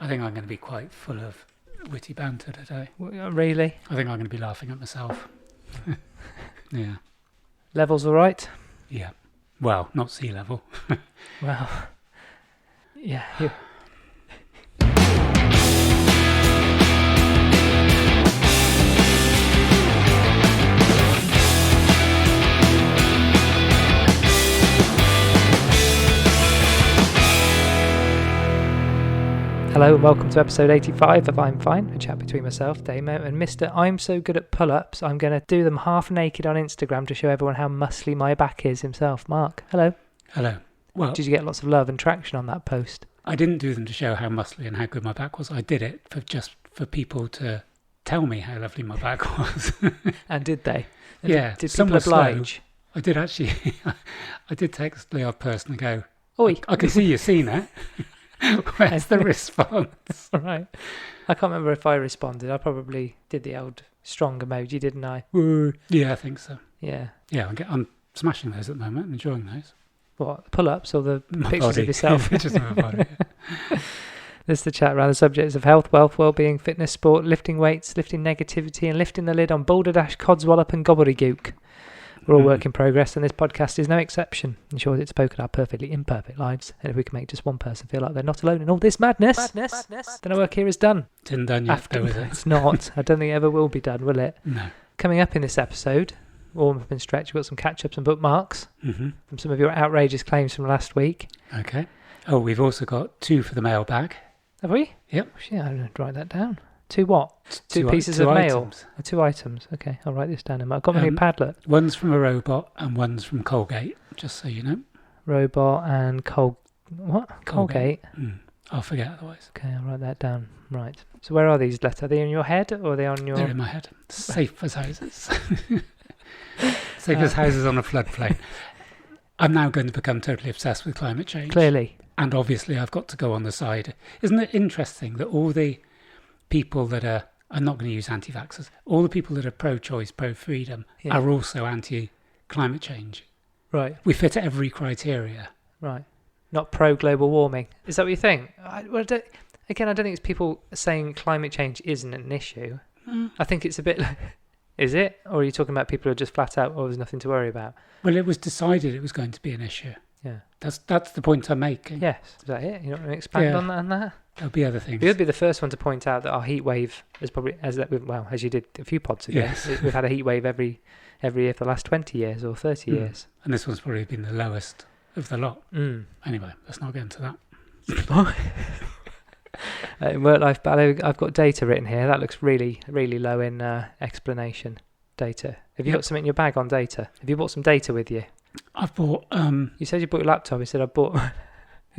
I think I'm going to be quite full of witty banter today. Really? I think I'm going to be laughing at myself. Yeah. Levels all right? Yeah. Well, not sea level. Well, yeah. Hello and welcome to episode 85 of I'm Fine, a chat between myself, Damo, and Mr. I'm so good at pull-ups, I'm going to do them half naked on Instagram to show everyone how muscly my back is himself. Mark, hello. Hello. Well, did you get lots of love and traction on that post? I didn't do them to show how muscly and how good my back was. I did it for people to tell me how lovely my back was. And did they? Yeah. Did people oblige? Slow. I did actually. I did text the odd person and go, Oi. I can see you've seen it. Where's the response? Right. I can't remember if I responded. I probably did the old strong emoji, didn't I? Yeah, I think so. Yeah. Yeah, I'm smashing those at the moment, enjoying those. What, pull-ups or the My pictures body. of yourself? Just my body. Yeah. This is the chat around the subjects of health, wealth, well-being, fitness, sport, lifting weights, lifting negativity, and lifting the lid on balderdash, codswallop, and gobbledygook. We're all work in progress, and this podcast is no exception. Ensures it's spoken our perfectly imperfect lives, and if we can make just one person feel like they're not alone in all this madness, then our work here is done. It's isn't done yet, though, is it? It's not. I don't think it ever will be done, will it? No. Coming up in this episode, warm up and stretch, we've got some catch-ups and bookmarks from some of your outrageous claims from last week. Okay. Oh, we've also got 2 for the mailbag. Have we? Yep. Shit, I'm going to write that down. 2 what? 2 pieces two of mail? items. 2 items. Okay, I'll write this down. I've got my new Padlet. One's from a robot and one's from Colgate, just so you know. Robot and Colgate? I'll forget otherwise. Okay, I'll write that down. Right. So where are these letters? Are they in your head or are they on your... They're in my head. Safe as houses. Safe as houses on a floodplain. I'm now going to become totally obsessed with climate change. Clearly. And obviously I've got to go on the side. Isn't it interesting that all the people that are, I'm not going to use anti-vaxxers, all the people that are pro-choice, pro-freedom are also anti-climate change. Right. We fit every criteria. Right. Not pro-global warming. Is that what you think? I don't think it's people saying climate change isn't an issue. I think it's a bit like, is it? Or are you talking about people who are just flat out, there's nothing to worry about? Well, it was decided it was going to be an issue. Yeah. That's the point I'm making. Yes. Is that it? You're not going to expand on that? There'll be other things. You'd be the first one to point out that our heat wave is probably, as you did a few pods ago, we've had a heat wave every year for the last 20 years or 30 years. And this one's probably been the lowest of the lot. Anyway, let's not get into that. In work-life balance, I've got data written here. That looks really, really low in explanation. Data. Have you got something in your bag on data? Have you bought some data with you? I've bought... You said you bought your laptop. You said I bought...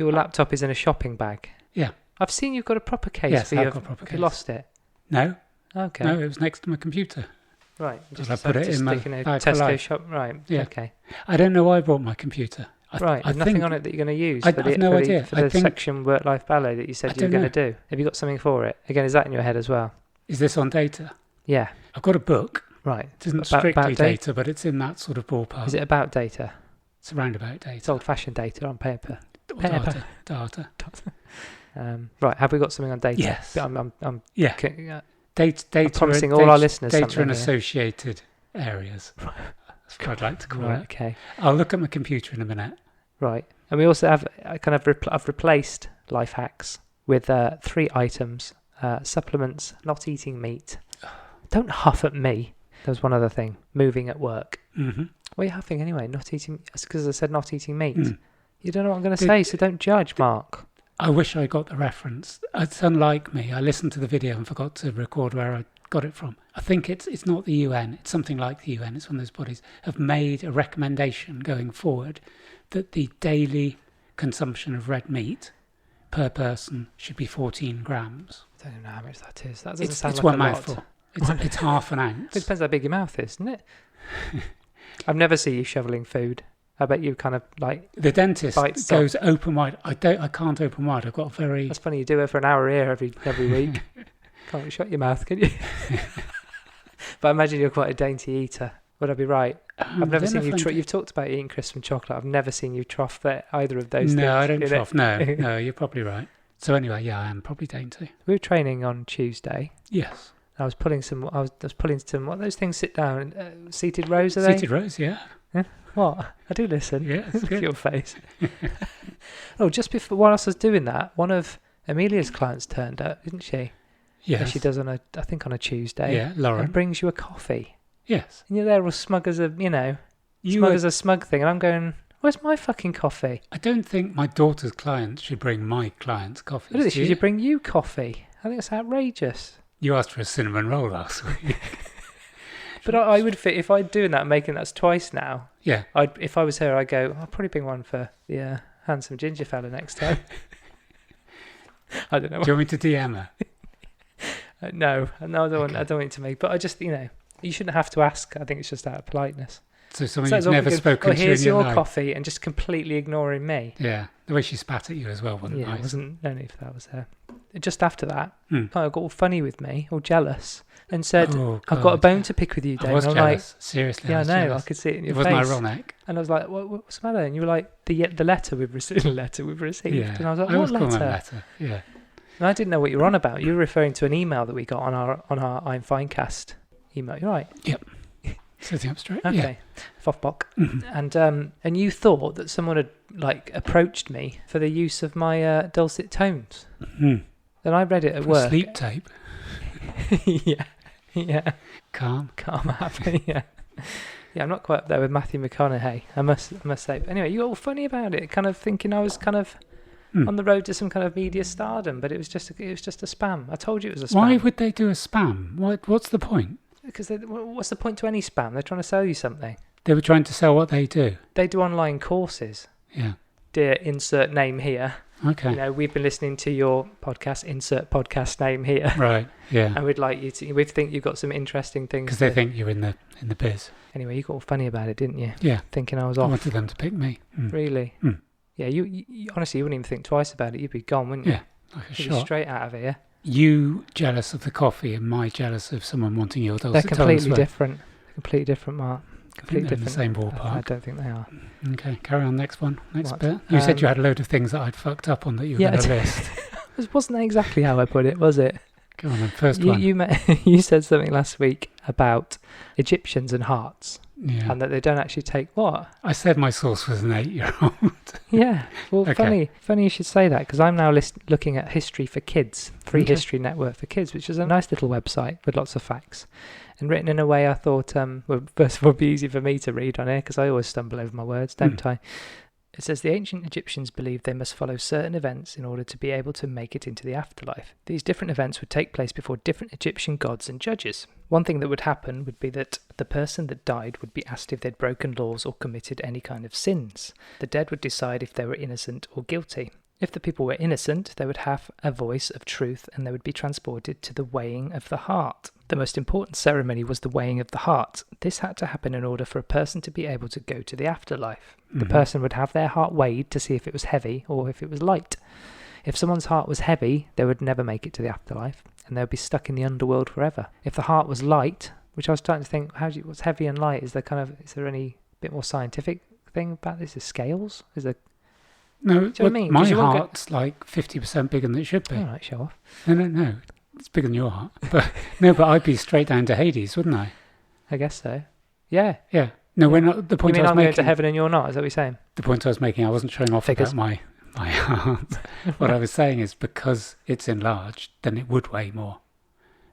Your laptop is in a shopping bag. Yeah. I've seen you've got a proper case. Yes, for I've got a proper case. You lost it? No. Okay. No, it was next to my computer. Right. Just I put it in my Tesco shop. Right. Yeah. Okay. I don't know why I bought my computer. There's nothing on it that you're going to use for the section work-life ballet that you said you were going to do. Have you got something for it? Again, is that in your head as well? Is this on data? Yeah. I've got a book. Right. It isn't strictly data, but it's in that sort of ballpark. Is it about data? It's around about data. It's old-fashioned data on paper. Data. Right. Have we got something on data? Yes. I'm data. Promising all our listeners data in associated areas. That's what I'd like to call it. Okay. I'll look at my computer in a minute. Right. And we also have I've replaced life hacks with 3 items: supplements, not eating meat. Don't huff at me. There's one other thing: moving at work. What are you huffing anyway? Not eating. It's because I said not eating meat. You don't know what I'm going to say, so don't judge, Mark. I wish I got the reference. It's unlike me. I listened to the video and forgot to record where I got it from. I think it's not the UN. It's something like the UN. It's one of those bodies have made a recommendation going forward that the daily consumption of red meat per person should be 14 grams. I don't even know how much that is. That doesn't sound it's like one a mouthful. Lot. It's half an ounce. It depends how big your mouth is, doesn't it? I've never seen you shoveling food. I bet you kind of like... The dentist goes open wide. I can't open wide. I've got a very... That's funny, you do it for an hour here every week. Can't shut your mouth, can you? But I imagine you're quite a dainty eater. Would I be right? I've never seen you... You've talked about eating crisps and chocolate. I've never seen you trough either of those things. No, I don't trough. No, you're probably right. So anyway, yeah, I am probably dainty. We were training on Tuesday. Yes. I was pulling some. What are those things? Sit down, seated rows. Are Seated rows, yeah. What? I do listen. Yeah, it's good. Your face. Oh, just before whilst I was doing that, one of Amelia's clients turned up, didn't she? Yes. Yeah, she does on a Tuesday. Yeah, Lauren. And brings you a coffee. Yes. And you're there all smug as a, smug as a smug thing. And I'm going, where's my fucking coffee? I don't think my daughter's clients should bring my clients coffee. Look at this, she should bring you coffee. I think it's outrageous. You asked for a cinnamon roll last week. But I would fit, if I'm doing that and making that twice now, yeah. If I was her, I'd go, I'll probably bring one for the handsome ginger fella next time. I don't know. Do you want me to DM her? No, I don't want you to make. But I just, you shouldn't have to ask. I think it's just out of politeness. So someone you've never spoken to in your life. Here's your coffee, and just completely ignoring me. Yeah, the way she spat at you as well wasn't nice. Yeah, wasn't no need for that was there. Just after that, I got all funny with me, all jealous, and said, I've got a bone to pick with you, Dave. I was jealous. Like, seriously, yeah, I know. Jealous. I could see it in your face. It wasn't ironic. And I was like, what's the matter? And you were like, the letter we've received. Yeah. And I was like, what what letter? letter? Yeah. And I didn't know what you were on about. You were referring to an email that we got on our I'm Finecast email. You're right. Yep. Sitting up straight. Okay. Yeah. Fofbok. And you thought that someone had approached me for the use of my dulcet tones. Mm-hmm. Then I read it at work. Sleep tape. Yeah. Calm, happy. Yeah. Yeah, I'm not quite up there with Matthew McConaughey. I must say. But anyway, you got all funny about it, kind of thinking I was kind of on the road to some kind of media stardom, but it was just a spam. I told you it was a spam. Why would they do a spam? What's the point? Because what's the point to any spam? They're trying to sell you something. They were trying to sell what they do. They do online courses. Yeah. Dear insert name here. Okay. We've been listening to your podcast, insert podcast name here. Right, yeah. And we'd like you to, we think you've got some interesting things. Because they think you're in the biz. Anyway, you got all funny about it, didn't you? Yeah. Thinking I was off. I wanted them to pick me. Really? Yeah, you honestly, you wouldn't even think twice about it. You'd be gone, wouldn't you? Yeah, like a You'd shot. be straight out of here. You jealous of the coffee and my jealous of someone wanting your dulcet tones. They're completely different. Completely different, Mark. Completely different. In the same ballpark. I don't think they are. Okay, carry on. Next one. Next What? bit. You said you had a load of things that I'd fucked up on that you were going to list. Wasn't that exactly how I put it, was it? Go on then, first one. You said something last week about Egyptians and hearts. Yeah. And that they don't actually take what? I said my source was an 8-year-old. Yeah. Well, Okay. funny you should say that, because I'm now looking at History for Kids, Free History Network for Kids, which is a nice little website with lots of facts. And written in a way I thought, first of all, it'd be easy for me to read on here, because I always stumble over my words, don't I? It says the ancient Egyptians believed they must follow certain events in order to be able to make it into the afterlife. These different events would take place before different Egyptian gods and judges. One thing that would happen would be that the person that died would be asked if they'd broken laws or committed any kind of sins. The dead would decide if they were innocent or guilty. If the people were innocent, they would have a voice of truth and they would be transported to the weighing of the heart. The most important ceremony was the weighing of the heart. This had to happen in order for a person to be able to go to the afterlife. The person would have their heart weighed to see if it was heavy or if it was light. If someone's heart was heavy, they would never make it to the afterlife, and they would be stuck in the underworld forever. If the heart was light, which I was starting to think, what's heavy and light? Is there any bit more scientific thing about this? Is scales? Is there? No, do you know what I mean? My heart's like 50% bigger than it should be. All right, show off. No. It's bigger than your heart. But I'd be straight down to Hades, wouldn't I? I guess so. Yeah. Yeah. No, we're not. The point you mean I was I'm making. going to heaven and you're not? Is that what you're saying? The point I was making, I wasn't showing off Figures. about my heart. What I was saying is because it's enlarged, then it would weigh more.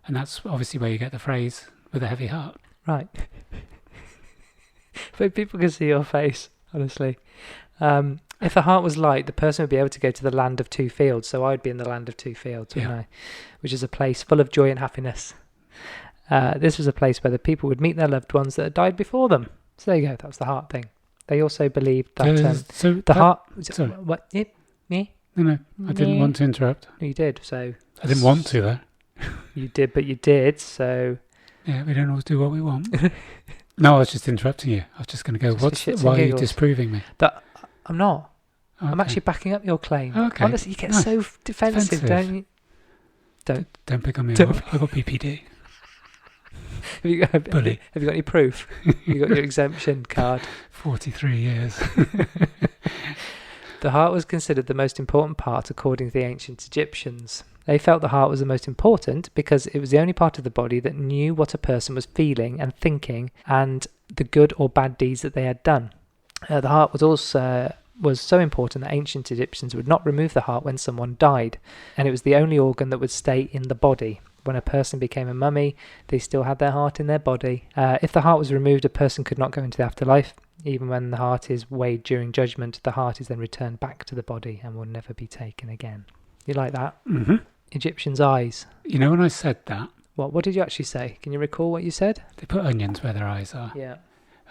And that's obviously where you get the phrase with a heavy heart. Right. But people can see your face, honestly. If the heart was light, the person would be able to go to the land of two fields. So I would be in the land of two fields, wouldn't I? Which is a place full of joy and happiness. This was a place where the people would meet their loved ones that had died before them. So there you go. That was the heart thing. They also believed that heart. Sorry. What? Me? No. I didn't want to interrupt. No, you did. So I didn't want to, though. You did, but you did. So yeah, we don't always do what we want. No, I was just interrupting you. I was just going to go. Why are you disproving me? That I'm not. Okay. I'm actually backing up your claim. Okay. Honestly, you get so defensive, don't you? Don't pick on me. I got PPD. Have you got any proof? Have you got your exemption card? 43 years. The heart was considered the most important part according to the ancient Egyptians. They felt the heart was the most important because it was the only part of the body that knew what a person was feeling and thinking and the good or bad deeds that they had done. The heart was so important that ancient Egyptians would not remove the heart when someone died, and it was the only organ that would stay in the body. When a person became a mummy, they still had their heart in their body. If the heart was removed, a person could not go into the afterlife. Even when the heart is weighed during judgment, the heart is then returned back to the body and will never be taken again. You like that? Mm-hmm. Egyptians' eyes. You know, when I said that, What did you actually say? Can you recall what you said? they put onions where their eyes are. Yeah.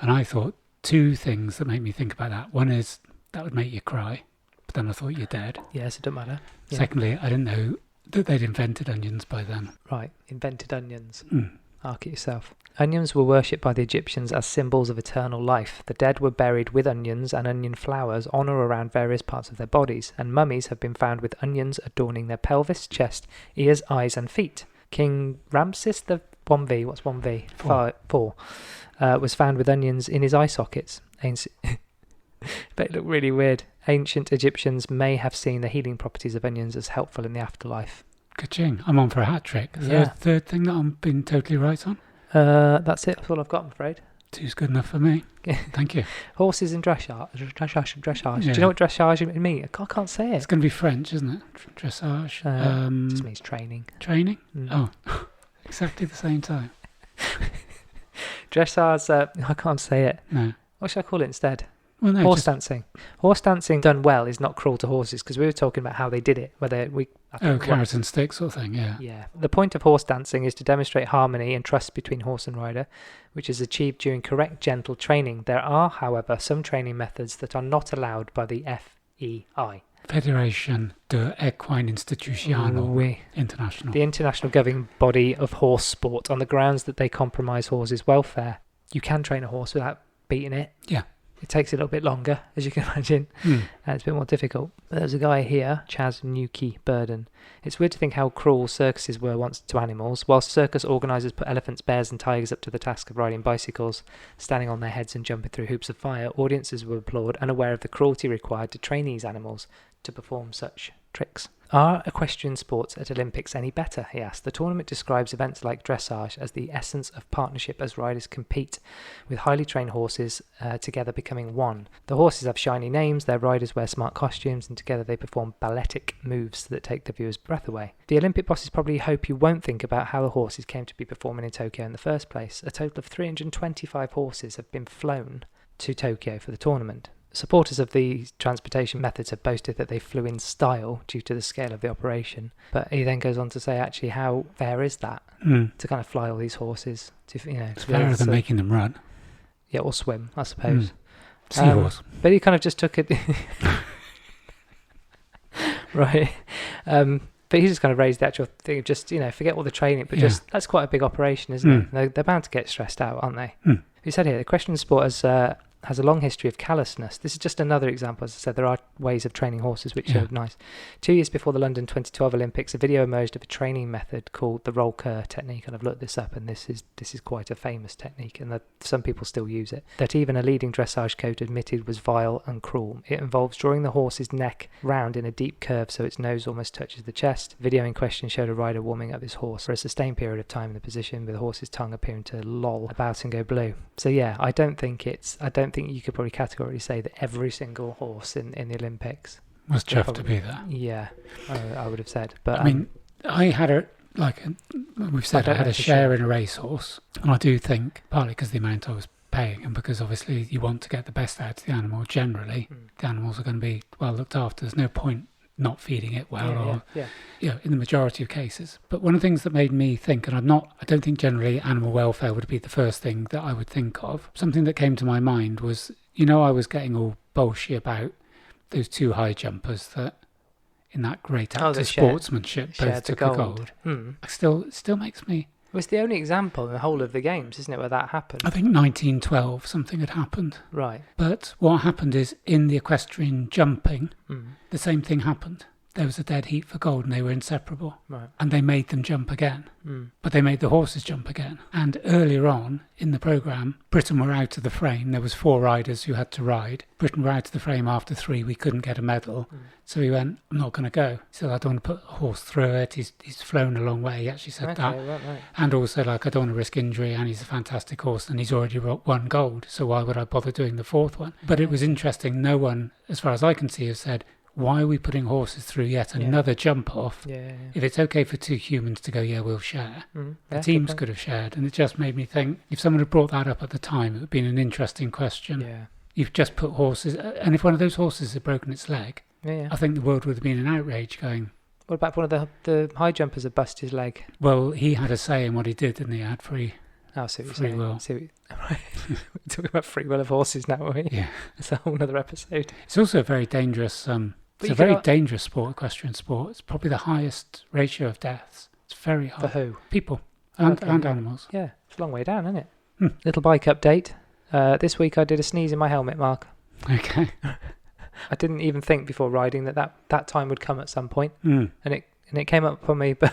And I thought two things that make me think about that. One is that would make you cry, but then I thought you're dead. Yes, it doesn't matter. Yeah. Secondly, I didn't know that they'd invented onions by then. Right, invented onions. Mm. Arc it yourself. Onions were worshipped by the Egyptians as symbols of eternal life. The dead were buried with onions and onion flowers on or around various parts of their bodies, and mummies have been found with onions adorning their pelvis, chest, ears, eyes, and feet. King Ramses the 1V, what's 1V? Four. Was found with onions in his eye sockets. But it looked really weird. Ancient Egyptians may have seen the healing properties of onions as helpful in the afterlife. Ka-ching. I'm on for a hat trick. Is there a third thing that I'm being totally right on? That's it. That's all I've got, I'm afraid. Two's good enough for me. Thank you. Horses and dressage. Dressage. Yeah. Do you know what dressage means? I can't say it. It's going to be French, isn't it? Dressage. Just means training. Training? Mm. Oh, exactly the same time. Dressage, I can't say it. No. What should I call it instead? Well, no, Horse dancing. Horse dancing done well is not cruel to horses, because we were talking about how they did it. carrot and stick sort of thing, yeah. Yeah. The point of horse dancing is to demonstrate harmony and trust between horse and rider, which is achieved during correct, gentle training. There are, however, some training methods that are not allowed by the FEI. Federation de Equine Institucional International. The international governing body of horse sport, on the grounds that they compromise horses' welfare. You can train a horse without beating it. Yeah. It takes a little bit longer, as you can imagine, and it's a bit more difficult. But there's a guy here, Chaz Nuki Burden. It's weird to think how cruel circuses were once to animals. Whilst circus organisers put elephants, bears and tigers up to the task of riding bicycles, standing on their heads and jumping through hoops of fire, audiences were applauded, unaware of the cruelty required to train these animals to perform such tricks. Are equestrian sports at Olympics any better? He asked. The tournament describes events like dressage as the essence of partnership as riders compete with highly trained horses together becoming one. The horses have shiny names, their riders wear smart costumes, and together they perform balletic moves that take the viewer's breath away. The Olympic bosses probably hope you won't think about how the horses came to be performing in Tokyo in the first place. A total of 325 horses have been flown to Tokyo for the tournament. Supporters of these transportation methods have boasted that they flew in style due to the scale of the operation. But he then goes on to say, actually, how fair is that to kind of fly all these horses? It's fairer than making them run. Yeah, or swim, I suppose. Seahorse. But he kind of just took it. Right. But he just kind of raised the actual thing of just, forget all the training, but just, that's quite a big operation, isn't it? They're bound to get stressed out, aren't they? He said here, the equestrian sport has a long history of callousness. This is just another example. As I said, there are ways of training horses which are nice. 2 years before the London 2012 Olympics, a video emerged of a training method called the Rolker Technique, and I've looked this up, and this is quite a famous technique, and that some people still use it, that even a leading dressage coach admitted was vile and cruel. It involves drawing the horse's neck round in a deep curve so its nose almost touches the chest. The video in question showed a rider warming up his horse for a sustained period of time in the position, with the horse's tongue appearing to loll about and go blue. So yeah, I don't think you could probably categorically say that every single horse in the Olympics was chuffed to be there. Yeah, I would have said. But I mean, I had we've said, I had a share in a racehorse, and I do think partly because the amount I was paying, and because obviously you want to get the best out of the animal. Generally, the animals are going to be well looked after. There's no point not feeding it well, in the majority of cases. But one of the things that made me think, and I don't think generally animal welfare would be the first thing that I would think of. Something that came to my mind was, I was getting all bolshy about those two high jumpers that, in that great act of sportsmanship, both took the gold. It still makes me. It was the only example in the whole of the games, isn't it, where that happened? I think 1912 something had happened. Right. But what happened is, in the equestrian jumping, the same thing happened. there was a dead heat for gold and they were inseparable. Right. And they made them jump again. Mm. But they made the horses jump again. And earlier on in the programme, Britain were out of the frame. There was 4 riders who had to ride. Britain were out of the frame after 3. We couldn't get a medal. Mm. So he went, I'm not going to go. He said, I don't want to put a horse through it. He's flown a long way. He actually said that. Right. And also, like, I don't want to risk injury, and he's a fantastic horse, and he's already won gold. So why would I bother doing the 4th one? But it was interesting. No one, as far as I can see, has said, why are we putting horses through yet another jump off? Yeah. If it's okay for 2 humans to go, yeah, we'll share. Mm. The teams could have shared. And it just made me think, if someone had brought that up at the time, it would have been an interesting question. Yeah. You've just put horses, and if one of those horses had broken its leg, I think the world would have been in outrage going, what about one of the high jumpers that busted his leg? well, he had a say in what he did, didn't he? He had free will. We're talking about free will of horses now, are we? Yeah. It's a whole other episode. It's also a very dangerous, it's a very dangerous sport, equestrian sport. It's probably the highest ratio of deaths. It's very high. For who? People and animals. Yeah, it's a long way down, isn't it? Hmm. Little bike update. This week I did a sneeze in my helmet, Mark. Okay. I didn't even think before riding that time would come at some point, Mm. and it came up for me, but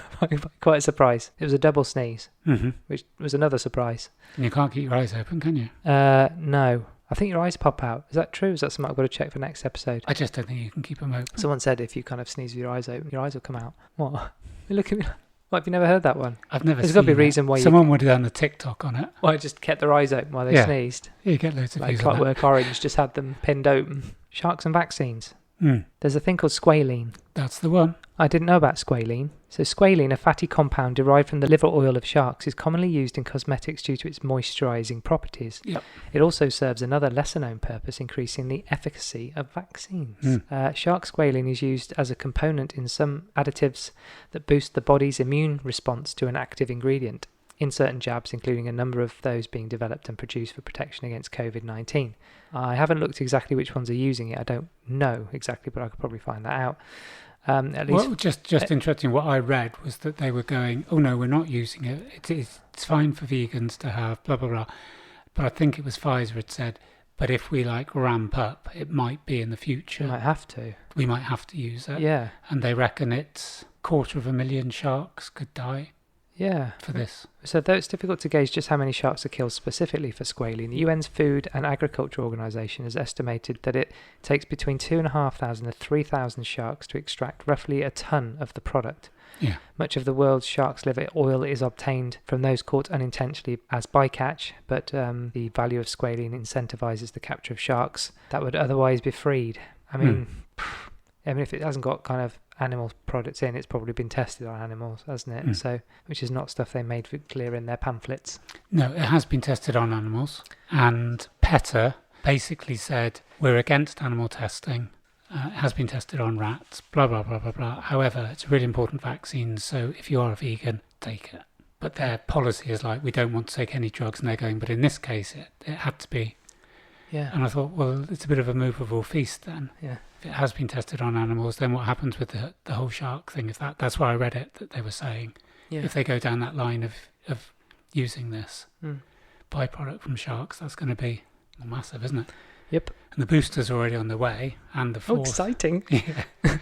quite a surprise. It was a double sneeze, Mm-hmm. which was another surprise. And you can't keep your eyes open, can you? No. I think your eyes pop out. Is that true? Is that something I've got to check for next episode? I just don't think you can keep them open. Someone said if you kind of sneeze with your eyes open, your eyes will come out. What? You look at me. What, have you never heard that one? I've never There's seen got to be a it. reason why Someone would have done a TikTok on it. why just kept their eyes open while they sneezed. Yeah, you get loads of Like views on that. Clockwork Orange just had them pinned open. Sharks and vaccines. Mm. There's a thing called squalene. That's the one. I didn't know about squalene. So squalene, a fatty compound derived from the liver oil of sharks, is commonly used in cosmetics due to its moisturising properties. Yep. It also serves another lesser-known purpose, increasing the efficacy of vaccines. Shark squalene is used as a component in some additives that boost the body's immune response to an active ingredient, in certain jabs, including a number of those being developed and produced for protection against COVID-19. I haven't looked exactly which ones are using it. I don't know exactly, but I could probably find that out. At least, well, just interesting. What I read was that they were going, oh no, we're not using it. It's fine for vegans to have blah blah blah. But I think it was Pfizer had said, but if we like ramp up, it might be in the future. you might have to. We might have to use it. Yeah. And they reckon it's 250,000 sharks could die Yeah. for this. So though it's difficult to gauge just how many sharks are killed specifically for squalene, the UN's Food and Agriculture Organization has estimated that it takes between 2,500 and 3,000 sharks to extract roughly a ton of the product. Yeah. Much of the world's shark's liver oil is obtained from those caught unintentionally as bycatch, but the value of squalene incentivizes the capture of sharks that would otherwise be freed. I mean, if it hasn't got kind of animal products in, it's probably been tested on animals, hasn't it? So, which is not stuff they made clear in their pamphlets. No, it has been tested on animals. And PETA basically said, we're against animal testing. It has been tested on rats, blah, blah, blah, blah, blah. However, it's a really important vaccine, so if you are a vegan, take it. But their policy is like, we don't want to take any drugs, and they're going, but in this case, it had to be. Yeah. And I thought, well, it's a bit of a movable feast then. Yeah. If it has been tested on animals, then what happens with the whole shark thing? If that's why I read it, that they were saying, if they go down that line of using this byproduct from sharks, that's going to be massive, isn't it? Yep. And the booster's already on the way, and the 4th. Oh, exciting. Yeah.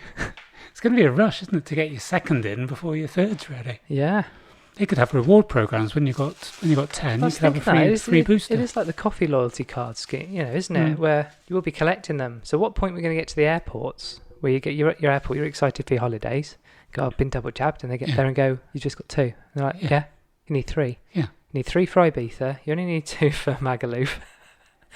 It's going to be a rush, isn't it, to get your 2nd in before your 3rd's ready? Yeah. They could have reward programs when you got 10. You could have a free booster. It is like the coffee loyalty card scheme, isn't it? Where you will be collecting them. So, what point we're going to get to the airports where you get your airport, you're excited for your holidays, go, I've been double jabbed, and they get there and go, you just got 2. And they're like, you need 3. Yeah. You need 3 for Ibiza. You only need 2 for Magaluf.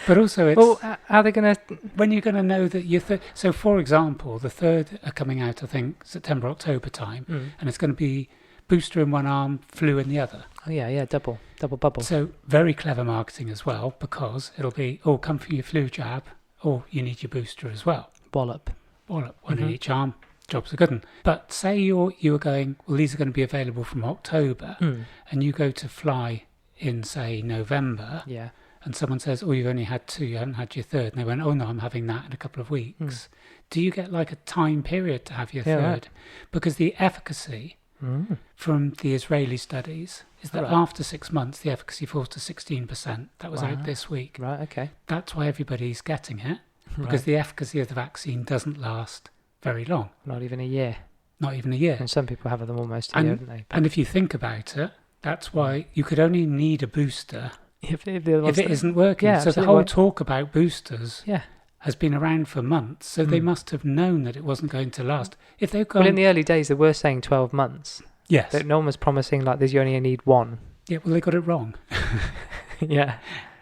But also, it's well, how are they going to? When you're going to know that you're so, for example, the 3rd are coming out, I think, September, October time, and it's going to be booster in one arm, flu in the other. Oh yeah, double bubble. So very clever marketing as well, because it'll be, come for your flu jab, or you need your booster as well. Wallop, one in each arm. Job's a good one. But say you were going, well, these are going to be available from October, and you go to fly in, say, November. Yeah. And someone says, you've only had 2, you haven't had your 3rd. And they went, no, I'm having that in a couple of weeks. Do you get like a time period to have your 3rd? Right. Because the efficacy from the Israeli studies is that after 6 months, the efficacy falls to 16%. That was out this week. Right, okay. That's why everybody's getting it, because the efficacy of the vaccine doesn't last very long. Not even a year. Not even a year. And some people have them almost a year, haven't they? And if you think about it, that's why you could only need a booster if it isn't working. Yeah, so the whole talk about boosters has been around for months. So they must have known that it wasn't going to last. If they've gone... Well, in the early days, they were saying 12 months. Yes. No one was promising like this, you only need one. Yeah, well, they got it wrong. Yeah.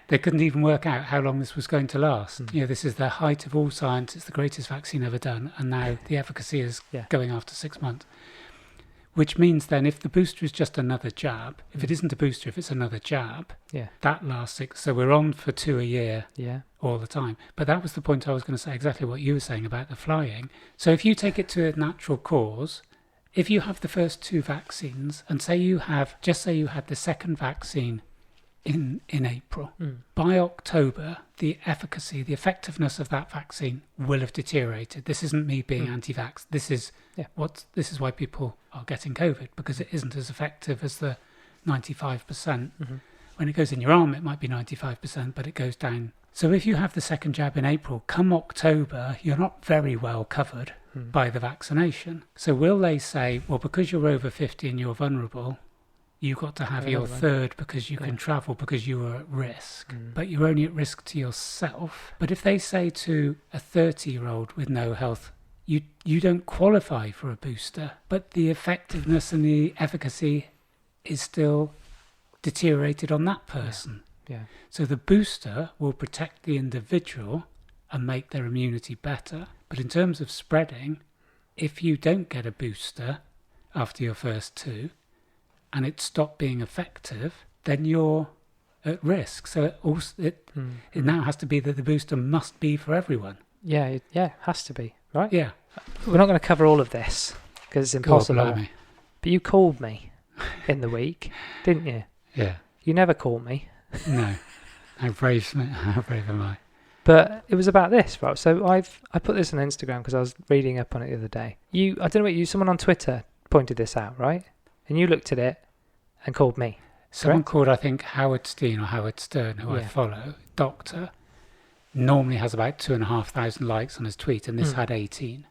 They couldn't even work out how long this was going to last. This is the height of all science. It's the greatest vaccine ever done. And now the efficacy is going after 6 months. Which means then if the booster is just another jab, if it isn't a booster, if it's another jab, that lasts 6. So we're on for 2 a year all the time. But that was the point I was going to say, exactly what you were saying about the flying. So if you take it to a natural cause, if you have the first 2 vaccines and say you had the second vaccine in April, by October, the efficacy, the effectiveness of that vaccine will have deteriorated. This isn't me being anti-vax. This is why people are getting COVID, because it isn't as effective as the 95%. When it goes in your arm, it might be 95%, but it goes down. So if you have the second jab in April, come October, you're not very well covered by the vaccination. So will they say, well, because you're over 50 and you're vulnerable, you've got to have your third because you can travel because you are at risk, but you're only at risk to yourself. But if they say to a 30-year-old with no health, you don't qualify for a booster, but the effectiveness and the efficacy is still deteriorated on that person. So the booster will protect the individual and make their immunity better. But in terms of spreading, if you don't get a booster after your first 2, and it stopped being effective, then you're at risk. So it now has to be that the booster must be for everyone. Yeah, it has to be, right? Yeah. We're not going to cover all of this because it's impossible. God, blimey. But you called me in the week, didn't you? Yeah. You never called me. No. How brave am I? But it was about this, right? So I put this on Instagram because I was reading up on it the other day. I don't know someone on Twitter pointed this out, right? And you looked at it and called me. Someone called, I think, Howard Steen or Howard Stern, who I follow, doctor, normally has about 2,500 likes on his tweet, and this had 18.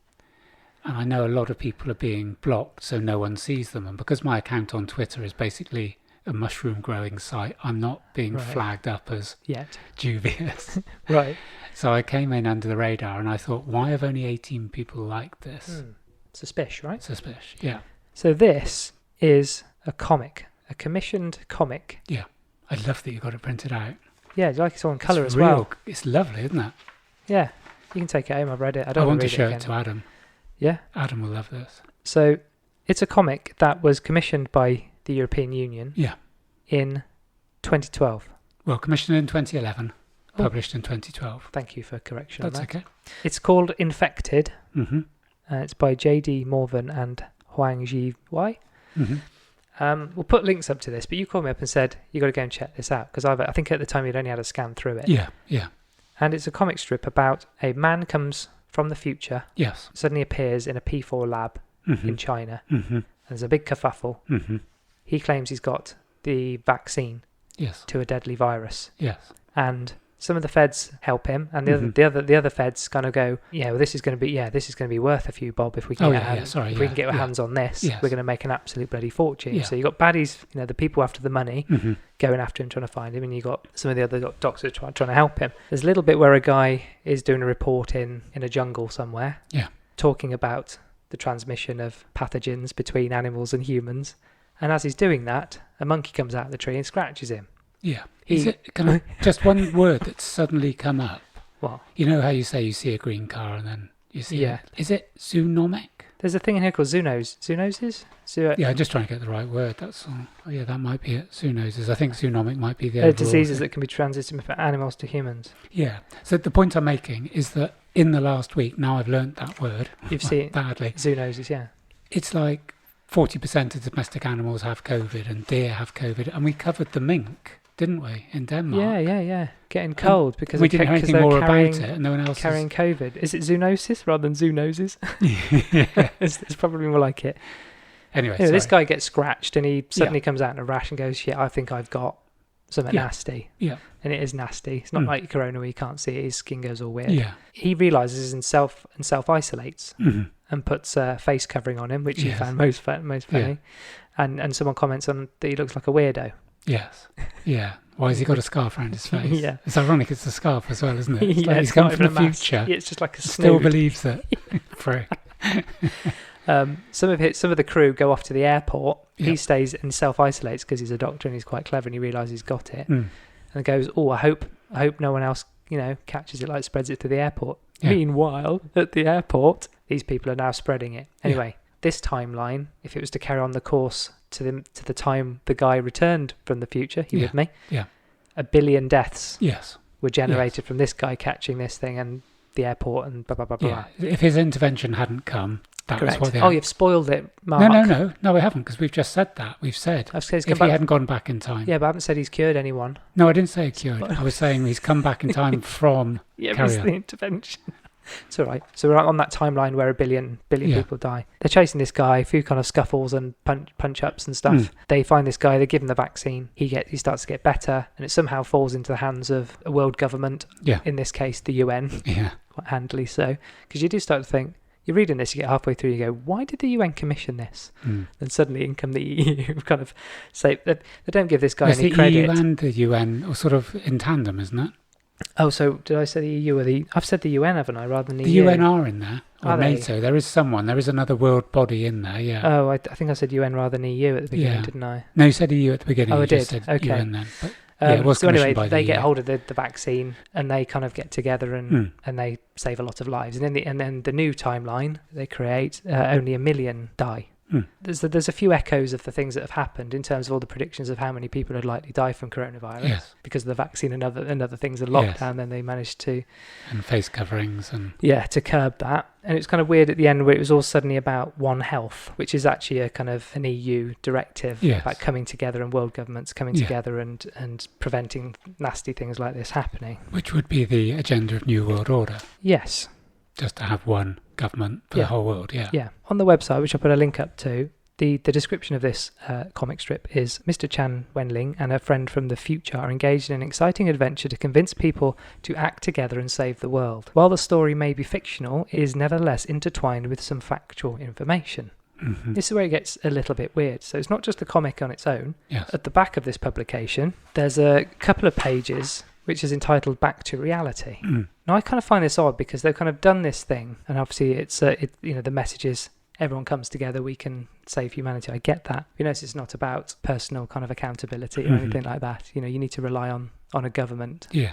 And I know a lot of people are being blocked so no one sees them. And because my account on Twitter is basically a mushroom growing site, I'm not being flagged up as dubious. Right. So I came in under the radar and I thought, why have only 18 people liked this? Suspicious, right? Suspicious, yeah. So this is a comic, a commissioned comic. Yeah. I love that you got it printed out. Yeah, you like it's all in colour as well. It's lovely, isn't it? Yeah. You can take it home. I've read it. I want to show it to Adam. Yeah? Adam will love this. So it's a comic that was commissioned by the European Union in 2012. Well, commissioned in 2011, published in 2012. Thank you for correction. That's okay. It's called Infected. It's by J.D. Morvan and Huang Ji Wai. We'll put links up to this, but you called me up and said you got to go and check this out because I think at the time you'd only had a scan through it. Yeah. And it's a comic strip about a man comes from the future. Yes. Suddenly appears in a P4 lab in China. And there's a big kerfuffle. He claims he's got the vaccine to a deadly virus. Yes. And some of the feds help him, and the other feds kind of go, this is going to be worth a few bob if we can get our hands on this. Yes. We're going to make an absolute bloody fortune. Yeah. So you got baddies, the people after the money going after him, trying to find him, and you got some of the other doctors trying to help him. There's a little bit where a guy is doing a report in a jungle somewhere, talking about the transmission of pathogens between animals and humans, and as he's doing that, a monkey comes out of the tree and scratches him. Yeah. Is it kind of just one word that's suddenly come up? What? You know how you say you see a green car and then you see it? Is it zoonomic? There's a thing in here called zoonoses. Yeah, I'm just trying to get the right word. That's all. Oh, yeah, that might be it. Zoonoses. I think zoonomic might be the overall diseases thing. that can be transited from animals to humans. Yeah. So the point I'm making is that in the last week, now I've learnt that word. You've seen badly. Zoonoses, yeah. It's like 40% of domestic animals have COVID and deer have COVID, and we covered the mink, didn't we, in Denmark? Yeah. Getting cold because we didn't know anything more about it, and no one else carrying COVID. Is it zoonosis rather than zoonoses? Yeah. It's probably more like it. Anyway, this guy gets scratched and he suddenly comes out in a rash and goes, "Shit, I think I've got something nasty." Yeah. And it is nasty. It's not like corona where you can't see it. His skin goes all weird. Yeah. He realises and self isolates. and puts a face covering on him, which he Yes. found most funny. And someone comments on that he looks like a weirdo. Yes. Yeah. Why has he got a scarf around his face? Yeah. It's ironic it's a scarf as well, isn't it? It's Yeah, like he's it's come not from the even a mask. future. Yeah, it's just like a Still snood. believes it. Prick. Some of the crew go off to the airport. Yeah. He stays and self-isolates because he's a doctor and he's quite clever and he realises he's got it. Mm. And goes, oh, I hope no one else, catches it, like spreads it to the airport. Yeah. Meanwhile, at the airport, these people are now spreading it. Anyway, this timeline, if it was to carry on the course to the time the guy returned from the future, you with me? Yeah. 1 billion deaths Yes. were generated from this guy catching this thing and the airport and blah, blah, blah, blah. Yeah. If his intervention hadn't come, that Correct. was what they Oh, you've spoiled it, Mark. No, we haven't, because we've just said that. We've said I've said he's if come he back. hadn't gone back in time. Yeah, but I haven't said he's cured anyone. No, I didn't say cured. I was saying he's come back in time from. Yeah, Carry it's on. the intervention. It's all right. So we're on that timeline where 1 billion Yeah. people die. They're chasing this guy, a few kind of scuffles and punch ups and stuff. Mm. They find this guy, they give him the vaccine. He starts to get better, and it somehow falls into the hands of a world government. Yeah. In this case, the UN, Yeah. quite handily so, because you do start to think. You're reading this, you get halfway through, you go, why did the UN commission this? Mm. Then suddenly in come the EU, kind of say that they don't give this guy It's any the credit. EU and the UN are sort of in tandem, isn't it? Oh, so did I say the EU or the... I've said the UN, haven't I, rather than the The EU? UN are in there. Or Are they? NATO. There is another world body in there, yeah. Oh, I think I said UN rather than EU at the beginning, Yeah. didn't I? No, you said EU at the beginning. Oh, you I just did. said Okay. UN then. But yeah, it was So anyway, commissioned by they the get EU. hold of the vaccine and they kind of get together and they save a lot of lives. And then the new timeline they create, only 1 million die. Mm. There's a few echoes of the things that have happened in terms of all the predictions of how many people would likely die from coronavirus. Yes. Because of the vaccine and other things and lockdown. Yes. Then they managed to And face coverings and. to curb that. And it's kind of weird at the end where it was all suddenly about One Health, which is actually a kind of an EU directive Yes. about coming together and world governments coming Yeah. together and preventing nasty things like this happening. Which would be the agenda of New World Order. Yes. Just to have one government for Yeah. the whole world, yeah. Yeah. On the website, which I'll put a link up to, the description of this comic strip is Mr. Chan Wenling and a friend from the future are engaged in an exciting adventure to convince people to act together and save the world. While the story may be fictional, it is nevertheless intertwined with some factual information. Mm-hmm. This is where it gets a little bit weird. So it's not just a comic on its own. Yes. At the back of this publication, there's a couple of pages which is entitled Back to Reality. Mm. Now, I kind of find this odd because they've kind of done this thing, and obviously it's the message is everyone comes together, we can save humanity. I get that. You notice it's not about personal kind of accountability or Mhm. anything like that. You need to rely on a government. Yeah.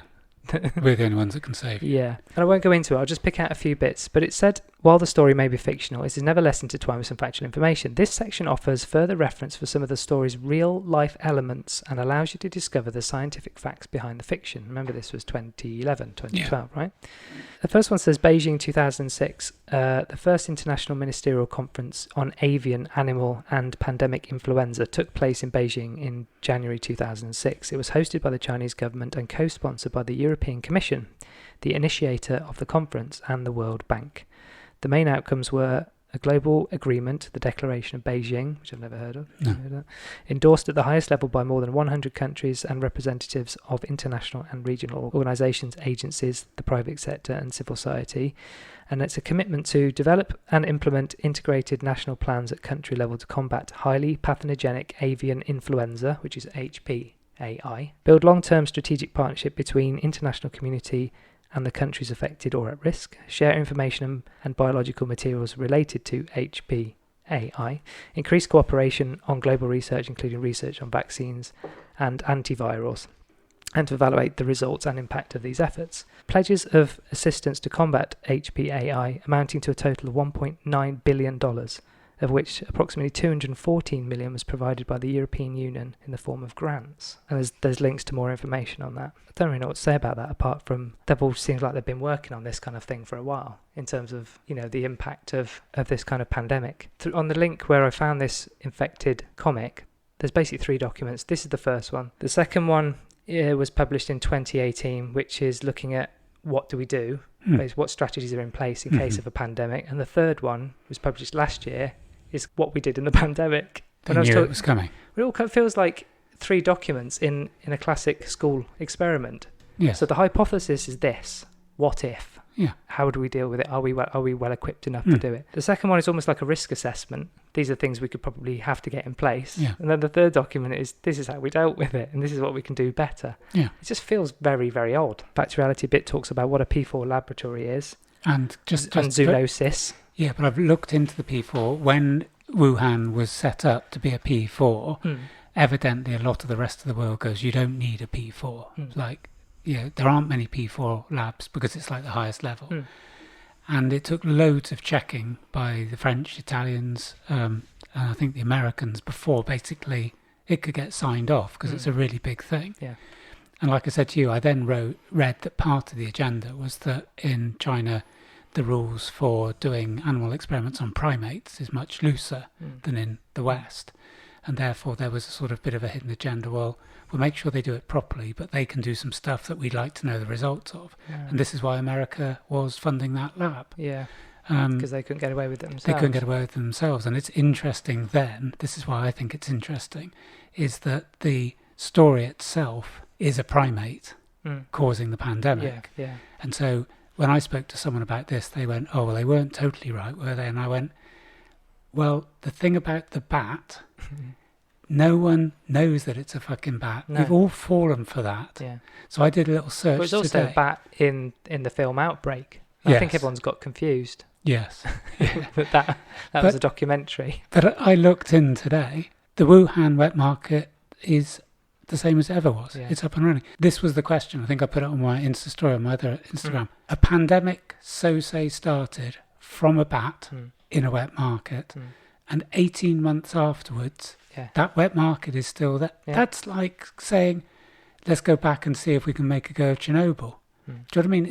We're the only ones that can save you. Yeah. And I won't go into it. I'll just pick out a few bits. But it said, while the story may be fictional, it is nevertheless intertwined with some factual information. This section offers further reference for some of the story's real-life elements and allows you to discover the scientific facts behind the fiction. Remember, this was 2012, right? The first one says Beijing 2006, the first international ministerial conference on avian, animal and pandemic influenza took place in Beijing in January 2006. It was hosted by the Chinese government and co-sponsored by the European Commission, the initiator of the conference, and the World Bank. The main outcomes were a global agreement, the Declaration of Beijing, which I've never heard of, No. endorsed at the highest level by more than 100 countries and representatives of international and regional organisations, agencies, the private sector and civil society. And it's a commitment to develop and implement integrated national plans at country level to combat highly pathogenic avian influenza, which is HPAI, build long-term strategic partnership between international community and the countries affected or at risk, share information and biological materials related to HPAI, increase cooperation on global research, including research on vaccines and antivirals, and to evaluate the results and impact of these efforts. Pledges of assistance to combat HPAI amounting to a total of $1.9 billion, of which approximately 214 million was provided by the European Union in the form of grants. And there's links to more information on that. I don't really know what to say about that, apart from they've all seems like they've been working on this kind of thing for a while in terms of, the impact of this kind of pandemic. On the link where I found this infected comic, there's basically 3 documents. This is the first one. The second one was published in 2018, which is looking at what do we do, what strategies are in place in case of a pandemic. And the third one was published last year, is what we did in the pandemic. They knew it was coming. It all feels like 3 documents in a classic school experiment. Yes. So the hypothesis is this: what if? Yeah. How do we deal with it? Are we well equipped enough to do it? The second one is almost like a risk assessment. These are things we could probably have to get in place. Yeah. And then the third document is, this is how we dealt with it, and this is what we can do better. Yeah. It just feels very, very odd. Back to Reality bit talks about what a P4 laboratory is. And just and zoonosis. Yeah, but I've looked into the P4. When Wuhan was set up to be a P4, evidently a lot of the rest of the world goes, you don't need a P4. Like, there aren't many P4 labs because it's like the highest level. And it took loads of checking by the French, Italians, and I think the Americans before basically it could get signed off because it's a really big thing. Yeah. And like I said to you, I then read that part of the agenda was that in China, the rules for doing animal experiments on primates is much looser than in the West. And therefore there was a sort of bit of a hidden agenda. Well, we'll make sure they do it properly, but they can do some stuff that we'd like to know the results of. Yeah. And this is why America was funding that lab. Yeah, because they couldn't get away with it themselves. They couldn't get away with it themselves. And it's interesting then, this is why I think it's interesting, is that the story itself is a primate causing the pandemic. Yeah. And so when I spoke to someone about this, they went, oh, well, they weren't totally right, were they? And I went, well, the thing about the bat... No one knows that it's a fucking bat. No. We've all fallen for that. Yeah. So I did a little search. But it's also today. a bat in the film Outbreak. I think everyone's got confused. Yes. But that was a documentary. But I looked in today. The Wuhan wet market is the same as it ever was. Yeah. It's up and running. This was the question. I think I put it on my Insta story on my other Instagram. A pandemic, so say, started from a bat in a wet market, and 18 months afterwards. Yeah. That wet market is still there. Yeah. That's like saying, let's go back and see if we can make a go of Chernobyl. Do you know what I mean?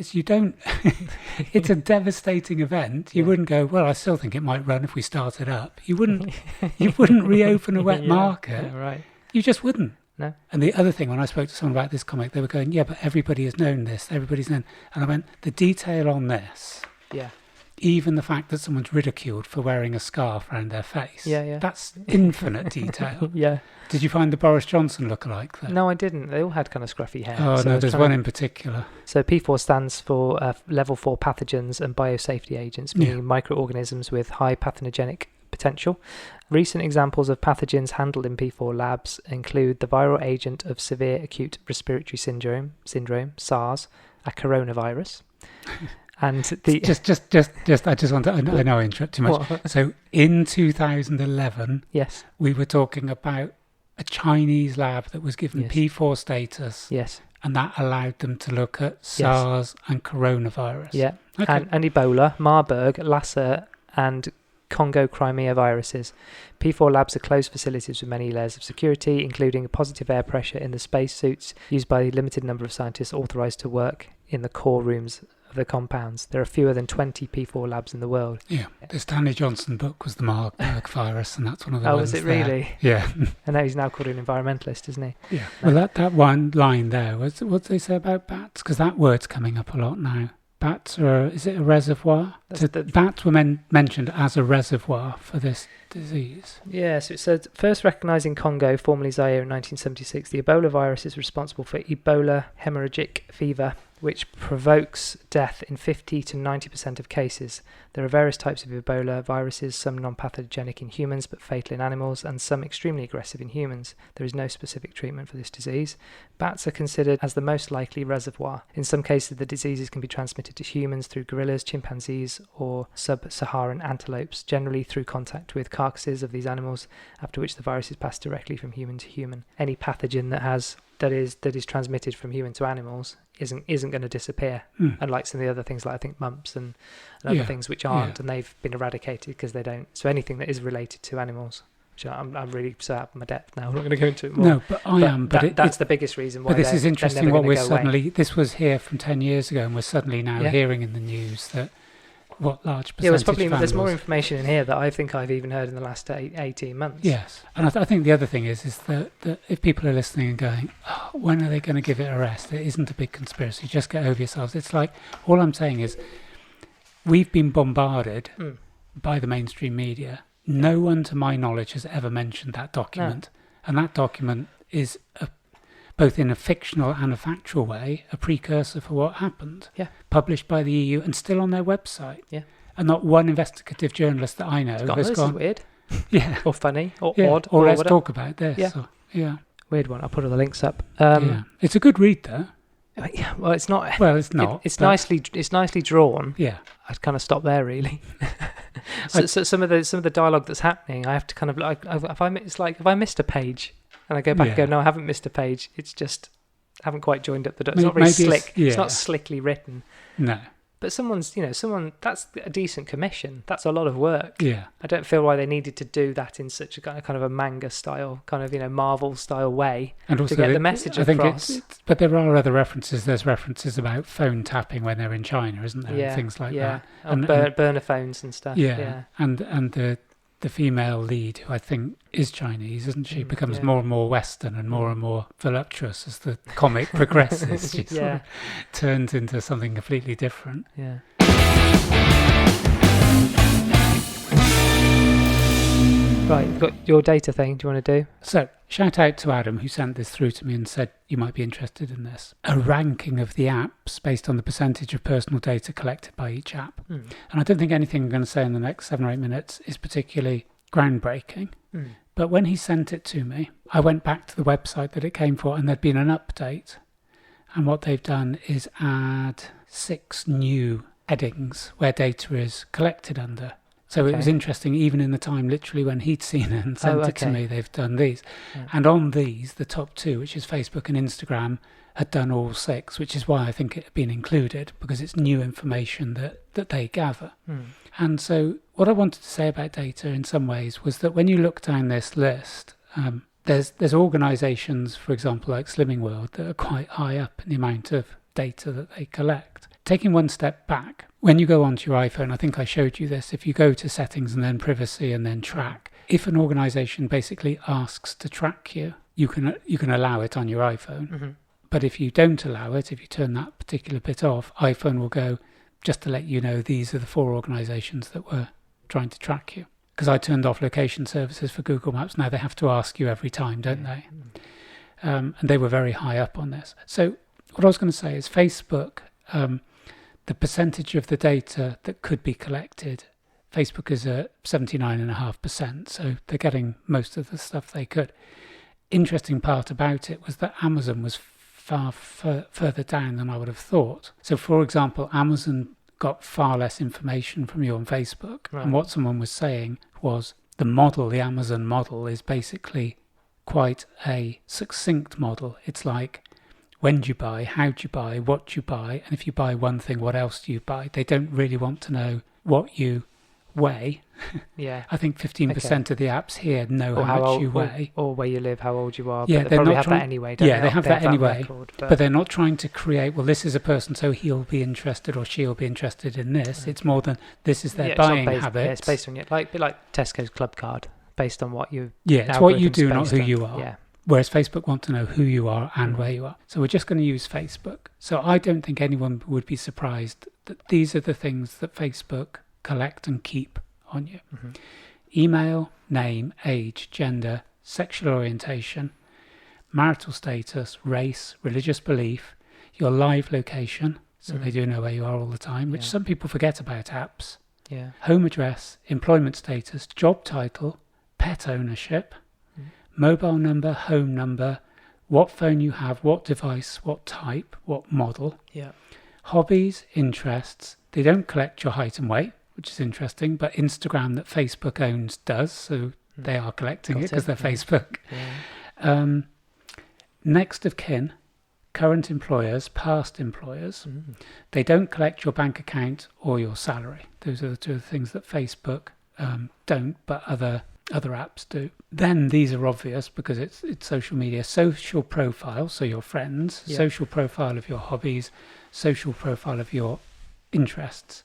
It's a devastating event. You wouldn't go, well, I still think it might run if we start it up. You wouldn't reopen a wet market. Yeah, right. You just wouldn't. No. And the other thing, when I spoke to someone about this comic, they were going, yeah, but everybody has known this. Everybody's known. And I went, the detail on this. Yeah. Even the fact that someone's ridiculed for wearing a scarf around their face. Yeah. That's infinite detail. Yeah. Did you find the Boris Johnson lookalike there? No, I didn't. They all had kind of scruffy hair. Oh, so no, there's one in particular. So P4 stands for level 4 pathogens and biosafety agents, meaning microorganisms with high pathogenic potential. Recent examples of pathogens handled in P4 labs include the viral agent of severe acute respiratory syndrome, SARS, a coronavirus. And the I know I interrupt too much. What? So in 2011, yes, we were talking about a Chinese lab that was given P4 status. Yes. And that allowed them to look at SARS and coronavirus. Yeah. Okay. And Ebola, Marburg, Lassa, and Congo Crimea viruses. P4 labs are closed facilities with many layers of security, including a positive air pressure in the spacesuits used by a limited number of scientists authorized to work in the core rooms of the compounds. There are fewer than 20 P4 labs in the world. Yeah. The Stanley Johnson book was the Marburg virus, and that's one of the ones. Oh, was it there. really? Yeah. And now he's now called an environmentalist, isn't he? Yeah. Well, that one line there, what did they say about bats? Because that word's coming up a lot now. Bats is it a reservoir? Bats were mentioned as a reservoir for this disease. Yeah, so it said, first recognised in Congo, formerly Zaire in 1976, the Ebola virus is responsible for Ebola hemorrhagic fever, which provokes death in 50 to 90% of cases. There are various types of Ebola viruses, some non-pathogenic in humans but fatal in animals, and some extremely aggressive in humans. There is no specific treatment for this disease. Bats are considered as the most likely reservoir. In some cases, the diseases can be transmitted to humans through gorillas, chimpanzees, or sub-Saharan antelopes, generally through contact with carcasses of these animals, after which the virus is passed directly from human to human. Any pathogen that is transmitted from human to animals isn't going to disappear, unlike some of the other things like I think mumps and other things which aren't, and they've been eradicated because they don't. So anything that is related to animals, which I'm really so out of my depth now. I'm not going to go into it more. No, but I am. But that's the biggest reason why. But this is interesting. What we're suddenly away. This was here from 10 years ago, and we're suddenly now hearing in the news that what large percentage. There's more information in here that I think I've even heard in the last 18 months. Yes, and I think the other thing is that if people are listening and going, oh, when are they going to give it a rest? It isn't a big conspiracy. Just get over yourselves. It's like, all I'm saying is, we've been bombarded by the mainstream media. No one, to my knowledge, has ever mentioned that document, and that document is both in a fictional and a factual way, a precursor for what happened. Yeah. Published by the EU and still on their website. Yeah. And not one investigative journalist that I know has This gone, is weird. yeah, Or funny, or yeah, odd, or let's whatever. talk about this. Yeah. Or, yeah. Weird one. I'll put all the links up. Yeah. It's a good read, though. Yeah, well, it's not. Well, it's not. It's but- nicely drawn. Yeah. I'd kind of stop there, really. So some of the dialogue that's happening, I have to kind of like, if I missed a page, and I go back and go, Yeah. no, I haven't missed a page. It's just I haven't quite joined up the dots. It's May- not very maybe it's- slick. yeah. It's not slickly written. No. But someone that's a decent commission. That's a lot of work. Yeah. I don't feel why they needed to do that in such a kind of a manga style, kind of Marvel style way And also to get the message I think across. but there are other references. There's references about phone tapping when they're in China, isn't there? Yeah, And things like yeah. that. And burner phones and stuff. Yeah. Yeah. And the female lead, who I think is Chinese, isn't she, becomes yeah. more and more Western and more voluptuous as the comic progresses. She sort Yeah. of turns into something completely different. Yeah. Right, you've got your data thing. Do you want to do? So, shout out to Adam, who sent this through to me and said you might be interested in this. A ranking of the apps based on the percentage of personal data collected by each app. And I don't think anything I'm going to say in the next 7 or 8 minutes is particularly groundbreaking. But when he sent it to me, I went back to the website that it came for, and there'd been an update. And what they've done is add 6 new headings where data is collected under. So it was interesting, even in the time literally when he'd seen it and sent it to me, they've done these. Yeah. And on these, the top 2, which is Facebook and Instagram, had done all 6, which is why I think it had been included, because it's new information that they gather. And so what I wanted to say about data in some ways was that when you look down this list, there's organisations, for example, like Slimming World, that are quite high up in the amount of data that they collect. Taking one step back, when you go onto your iPhone, I think I showed you this, if you go to settings and then privacy and then track, if an organisation basically asks to track you, you can allow it on your iPhone. But if you don't allow it, if you turn that particular bit off, iPhone will go, just to let you know, these are the 4 organisations that were trying to track you. Because I turned off location services for Google Maps. Now they have to ask you every time, don't they? And they were very high up on this. So what I was going to say is Facebook, the percentage of the data that could be collected, Facebook is at 79.5%, so they're getting most of the stuff they could. Interesting part about it was that Amazon was far further down than I would have thought. So, for example, Amazon got far less information from you on Facebook. Right. And what someone was saying was the Amazon model is basically quite a succinct model. It's like, when do you buy, how do you buy, what do you buy, and if you buy one thing, what else do you buy? They don't really want to know what you weigh. Yeah. I think 15% of the apps here know or how much old, you weigh. Or where you live, how old you are. Yeah, but they probably have that anyway, don't they? Yeah, they have that anyway. Record, but they're not trying to create, well, this is a person, so he'll be interested or she'll be interested in this. It's more than this is their buying habits. Yeah, it's based on like Tesco's Club Card, based on what you... Yeah, it's what you do, not who on. you are. Yeah. Whereas Facebook want to know who you are and where you are. So we're just going to use Facebook. So I don't think anyone would be surprised that these are the things that Facebook collect and keep on you. Email, name, age, gender, sexual orientation, marital status, race, religious belief, your live location, so they do know where you are all the time, which some people forget about apps, home address, employment status, job title, pet ownership, mobile number, home number, what phone you have, what device, what type, what model, hobbies, interests. They don't collect your height and weight, which is interesting, but Instagram that Facebook owns does, so they are collecting it because they're Facebook. Next of kin, current employers, past employers. They don't collect your bank account or your salary. Those are the 2 things that Facebook don't, but other apps do. Then these are obvious because it's social media. Social profile, so your friends, social profile of your hobbies, social profile of your interests.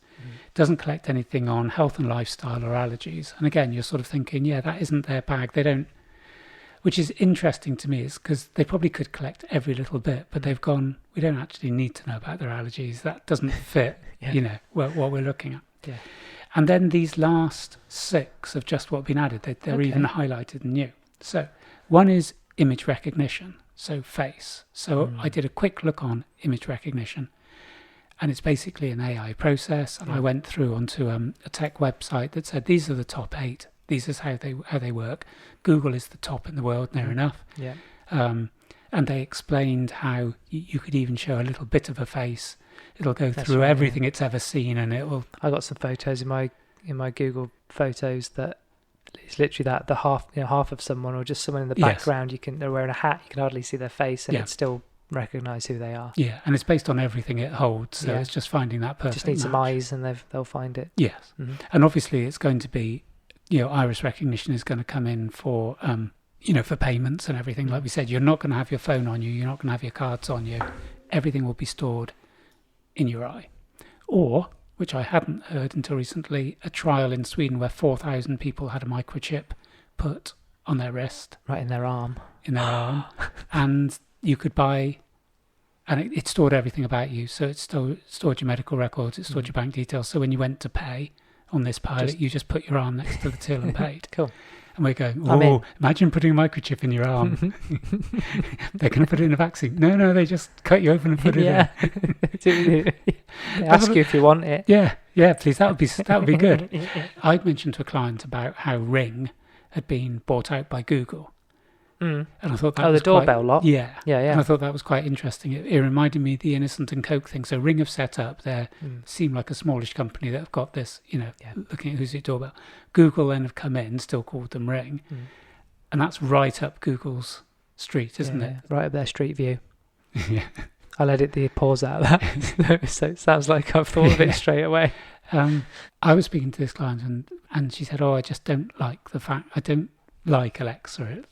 Doesn't collect anything on health and lifestyle or allergies. And again, you're sort of thinking, that isn't their bag. They don't, which is interesting to me, is because they probably could collect every little bit, but they've gone, we don't actually need to know about their allergies. That doesn't fit, what we're looking at. Yeah. And then these last 6 have just what been added. They're even highlighted and new. So one is image recognition. so face. So I did a quick look on image recognition, and it's basically an AI process. And I went through onto a tech website that said these are the top 8. These is how they work. Google is the top in the world, near enough. Yeah. And they explained how you could even show a little bit of a face. It'll go That's through right, everything it's ever seen, and it will. I got some photos in my Google Photos that it's literally that the half of someone, or just someone in the background. They're wearing a hat. You can hardly see their face, and it still recognise who they are. Yeah, and it's based on everything it holds. So it's just finding that perfect. Just need some match. eyes, and they'll find it. Yes, and obviously it's going to be, iris recognition is going to come in for, for payments and everything. Like we said, you're not going to have your phone on you. You're not going to have your cards on you. Everything will be stored in your eye. Or, which I hadn't heard until recently, a trial in Sweden where 4,000 people had a microchip put on their wrist. Right in their arm. And you could buy, and it stored everything about you. So it stored your medical records, it stored your bank details. So when you went to pay on this pilot, you just put your arm next to the till and paid. Cool. And we're going, imagine putting a microchip in your arm. They're going to put it in a vaccine. No, they just cut you open and put it in. They ask you if you want it. Yeah, please. That would be good. I'd mentioned to a client about how Ring had been bought out by Google. And I thought that was the doorbell lot. Yeah. And I thought that was quite interesting. It reminded me of the Innocent and Coke thing. So Ring have set up, they seem like a smallish company that have got this, looking at who's your doorbell. Google then have come in, still called them Ring. And that's right up Google's street, isn't it? Right up their street view. Yeah. I'll edit the pause out of that. So it sounds like I've thought of it straight away. I was speaking to this client and she said, I just don't like the fact, I don't like Alexa,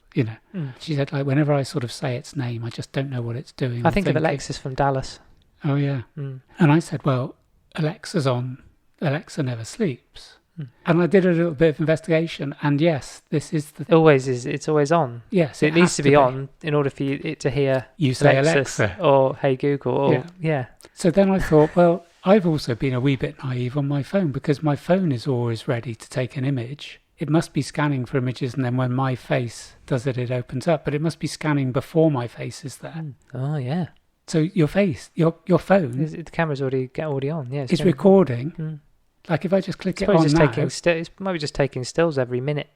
She said, like, whenever I sort of say its name, I just don't know what it's doing. I think of Alexis from Dallas. Oh, yeah. And I said, well, Alexa's on. Alexa never sleeps. And I did a little bit of investigation, and yes, this is the... It's always on. Yes, it needs to be on in order for it to hear you say Alexa. Or Hey Google, or... Yeah. So then I thought, well, I've also been a wee bit naive on my phone, because my phone is always ready to take an image. It must be scanning for images, and then when my face does it, it opens up. But it must be scanning before my face is there. Oh, yeah. So your face, your phone... The camera's already on, yeah. It's recording. Like if I just click it on now... It might be just taking stills every minute.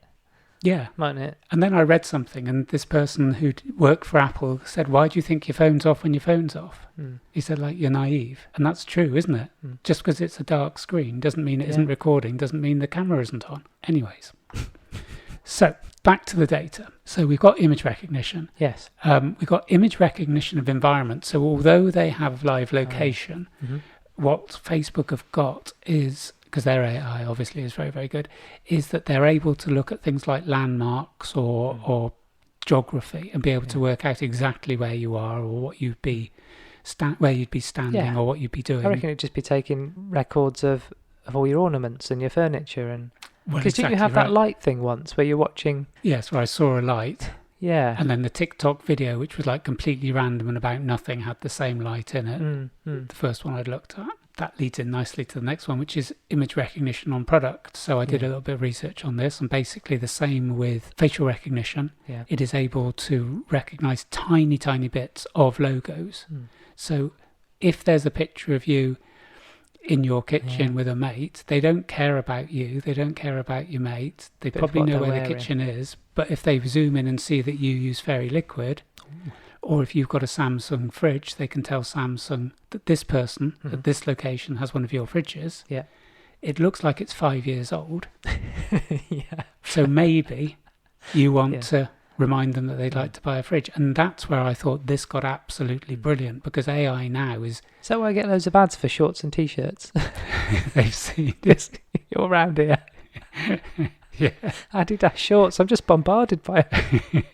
Yeah. Mightn't it? And then I read something, and this person who'd worked for Apple said, why do you think your phone's off when your phone's off? He said, like, you're naive. And that's true, isn't it? Just because it's a dark screen doesn't mean it isn't recording, doesn't mean the camera isn't on. Anyways. So, back to the data. So we've got image recognition. Yes. We've got image recognition of environment. So although they have live location, what Facebook have got is... because their AI obviously is very, very good, is that they're able to look at things like landmarks or geography and be able to work out exactly where you are or what you'd be where you'd be standing or what you'd be doing. I reckon it'd just be taking records of all your ornaments and your furniture, and because didn't you have that light thing once where you're watching? Yes, where I saw a light. Yeah. And then the TikTok video, which was like completely random and about nothing, had the same light in it. The first one I'd looked at. That leads in nicely to the next one, which is image recognition on product. So I did a little bit of research on this, and basically the same with facial recognition. Yeah. It is able to recognize tiny, tiny bits of logos. So if there's a picture of you in your kitchen with a mate, they don't care about you, they don't care about your mate, they probably know where the kitchen is, but if they zoom in and see that you use fairy liquid, or if you've got a Samsung fridge, they can tell Samsung that this person at this location has one of your fridges. Yeah. It looks like it's 5 years old. So maybe you want to remind them that they'd like to buy a fridge. And that's where I thought this got absolutely brilliant, because AI now is... Is that why I get loads of ads for shorts and T-shirts? They've seen this. You're around here. Yeah. Adidas shorts. I'm just bombarded by it.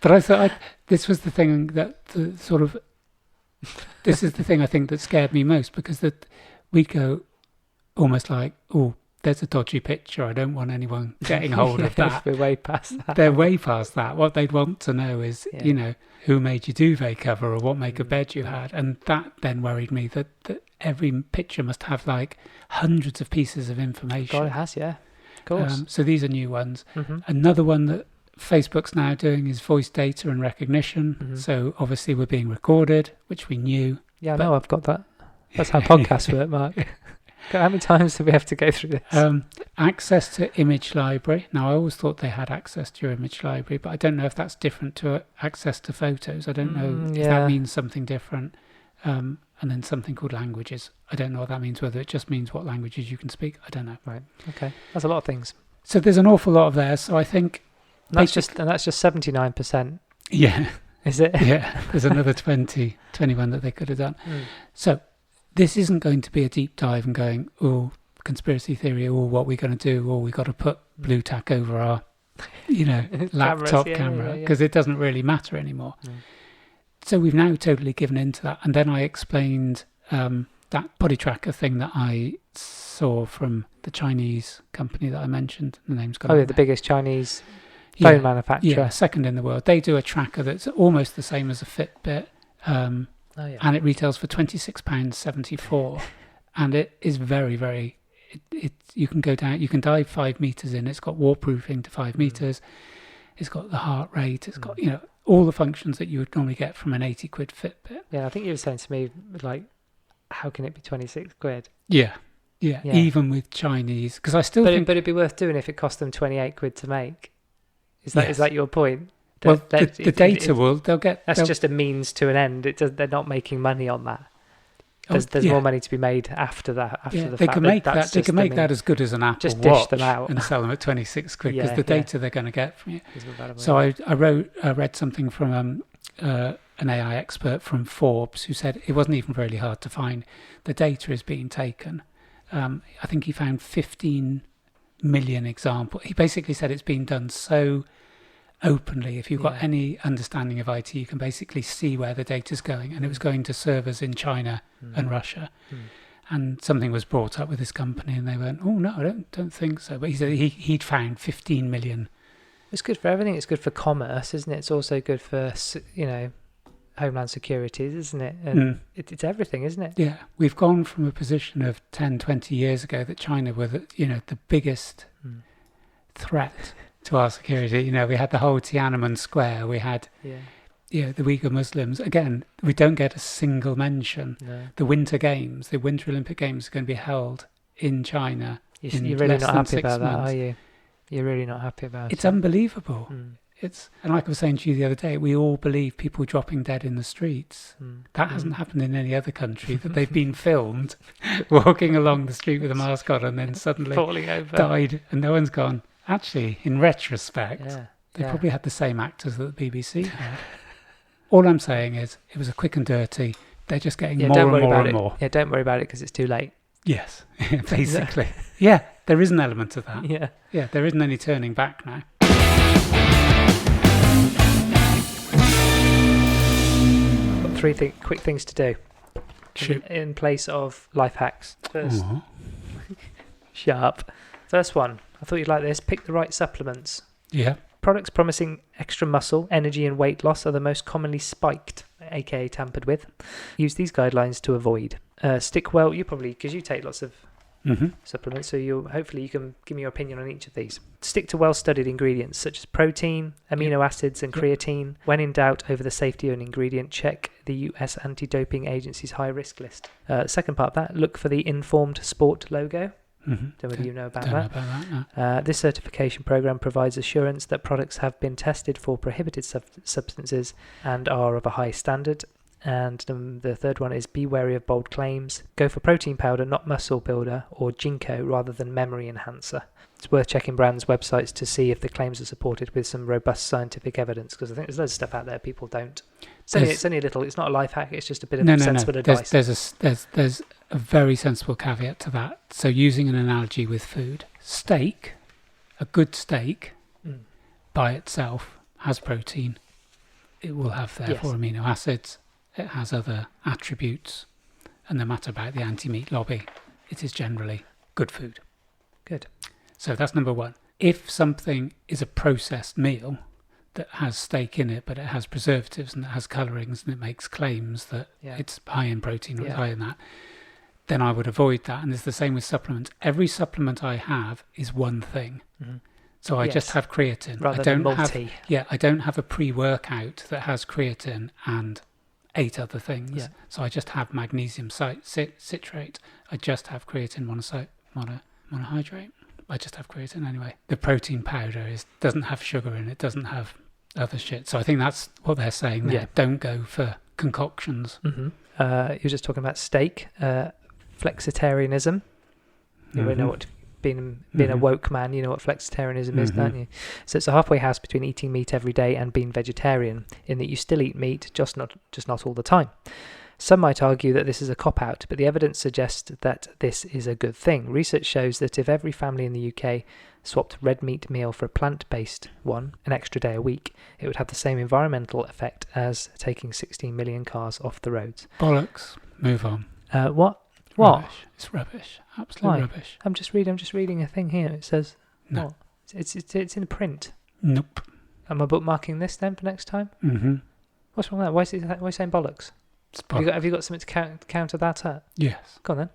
But I thought this was the thing that this is the thing I think that scared me most, because we go almost like, oh, there's a dodgy picture. I don't want anyone getting hold of that. We're way past that. They're way past that. What they'd want to know is, who made your duvet cover or what make of bed you had. And that then worried me that every picture must have like hundreds of pieces of information. God, it has, yeah. Of course. So these are new ones. Another one that Facebook's now doing is voice data and recognition. Mhm. So obviously we're being recorded, which we knew. Yeah, I but- know I've got that. That's how podcasts work, Mark. How many times do we have to go through this? Access to image library. Now, I always thought they had access to your image library, but I don't know if that's different to access to photos. I don't know if that means something different. And then something called languages. I don't know what that means, whether it just means what languages you can speak. I don't know. Right. Okay. That's a lot of things. So there's an awful lot of there. So I think... And that's just 79%. Yeah. Is it? Yeah. There's another 21 that they could have done. So this isn't going to be a deep dive and going, oh, conspiracy theory, or what we're going to do, or we got to put blue tack over our, laptop camera, because it doesn't really matter anymore. So we've now totally given into that. And then I explained that body tracker thing that I saw from the Chinese company that I mentioned. The name's gone. Oh, yeah, the biggest Chinese phone manufacturer. Yeah, second in the world. They do a tracker that's almost the same as a Fitbit. And it retails for £26.74. And it is very, very... you can go down, you can dive 5 meters in. It's got waterproofing to 5 meters. It's got the heart rate. It's got, all the functions that you would normally get from an 80 quid Fitbit. Yeah, I think you were saying to me, like, how can it be 26 quid? Yeah. Even with Chinese, because I still think... But it'd be worth doing if it cost them 28 quid to make. Is that your point? Well, the data they'll get... That's just a means to an end. They're not making money on that. There's more money to be made after that. They can make that. They can make that as good as an Apple just Watch dish them out and sell them at 26 quid because the data they're going to get from you. So I read something from an AI expert from Forbes who said it wasn't even really hard to find. The data is being taken. I think he found 15 million examples. He basically said it's been done so openly. If you've got any understanding of IT, you can basically see where the data's going, and it was going to servers in China and Russia. And something was brought up with this company, and they went, "Oh no, I don't think so." But he said he'd found 15 million. It's good for everything. It's good for commerce, isn't it? It's also good for homeland securities, isn't it? And it's everything, isn't it? Yeah, we've gone from a position of 10, 20 years ago that China were the biggest threat to our security. We had the whole Tiananmen Square. We had the Uyghur Muslims. Again, we don't get a single mention. No. The Winter Games, the Winter Olympic Games, are going to be held in China. You're really not happy about that, are you? You're really not happy about it. It's unbelievable. And like I was saying to you the other day, we all believe people dropping dead in the streets. That hasn't happened in any other country, that they've been filmed walking along the street with a mask on and then suddenly falling over, died, and no one's gone. Actually, in retrospect, they probably had the same actors that the BBC had. All I'm saying is, it was a quick and dirty. They're just getting more and more and more. Yeah, don't worry about it because it's too late. Yes, basically. Yeah, there is an element of that. Yeah, there isn't any turning back now. Got 3 quick things to do. Shoot. In place of life hacks. First, sharp. First one. I thought you'd like this. Pick the right supplements. Yeah. Products promising extra muscle, energy and weight loss are the most commonly spiked, aka tampered with. Use these guidelines to avoid. Stick well, you probably, because you take lots of supplements, so hopefully you can give me your opinion on each of these. Stick to well-studied ingredients such as protein, amino acids and creatine. When in doubt over the safety of an ingredient, check the US Anti-Doping Agency's high-risk list. Second part of that, look for the Informed Sport logo. Don't know whether you know about that. No. This certification program provides assurance that products have been tested for prohibited substances and are of a high standard. And the third one is be wary of bold claims. Go for protein powder, not muscle builder or Ginkgo rather than memory enhancer. It's worth checking brands' websites to see if the claims are supported with some robust scientific evidence, because I think there's loads of stuff out there people don't. It's only a little. It's not a life hack. It's just a bit of sensible advice. There's a very sensible caveat to that. So using an analogy with food, steak, a good steak by itself has protein. It will have therefore amino acids. It has other attributes, and no matter about the anti-meat lobby, it is generally good food. Good. So that's number one. If something is a processed meal that has steak in it, but it has preservatives and it has colourings and it makes claims that it's high in protein or it's high in that, then I would avoid that. And it's the same with supplements. Every supplement I have is one thing. So I just have creatine. Rather than multi. I don't have a pre-workout that has creatine and 8 other things. Yeah. So I just have magnesium citrate. I just have creatine monohydrate. I just have creatine anyway. The protein powder doesn't have sugar in it, doesn't have other shit. So I think that's what they're saying there. Yeah. Don't go for concoctions. Mm-hmm. You were just talking about steak, flexitarianism. You know what being a woke man, you know what flexitarianism is, don't you? So it's a halfway house between eating meat every day and being vegetarian, in that you still eat meat, just not all the time. Some might argue that this is a cop-out, but the evidence suggests that this is a good thing. Research shows that if every family in the UK swapped red meat meal for a plant-based one, an extra day a week, it would have the same environmental effect as taking 16 million cars off the roads. Bollocks. Move on. What? Rubbish. It's rubbish. Absolute Why? rubbish. I'm just reading a thing here. It says No. what? It's in print. Nope. Am I bookmarking this then for next time? Mm-hmm. What's wrong with that? Why are you saying bollocks? Have you got something to counter that at? Yes. Go on then.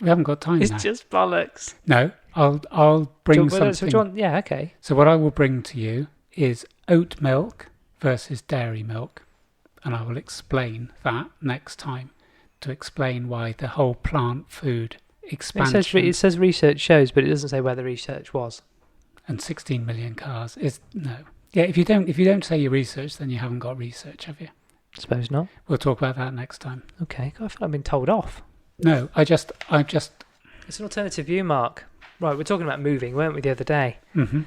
We haven't got time It's now. just bollocks. No, I'll bring something. Yeah, okay. So what I will bring to you is oat milk versus dairy milk, and I will explain that next time, to explain why the whole plant food expansion It says research shows, but it doesn't say where the research was. and 16 million cars is no. Yeah, if you don't say your research, then you haven't got research, have you? Suppose not. We'll talk about that next time. Okay, God, I feel I've been told off. No, I just. It's an alternative view, Mark. Right, we're talking about moving, weren't we, the other day? Mm-hmm.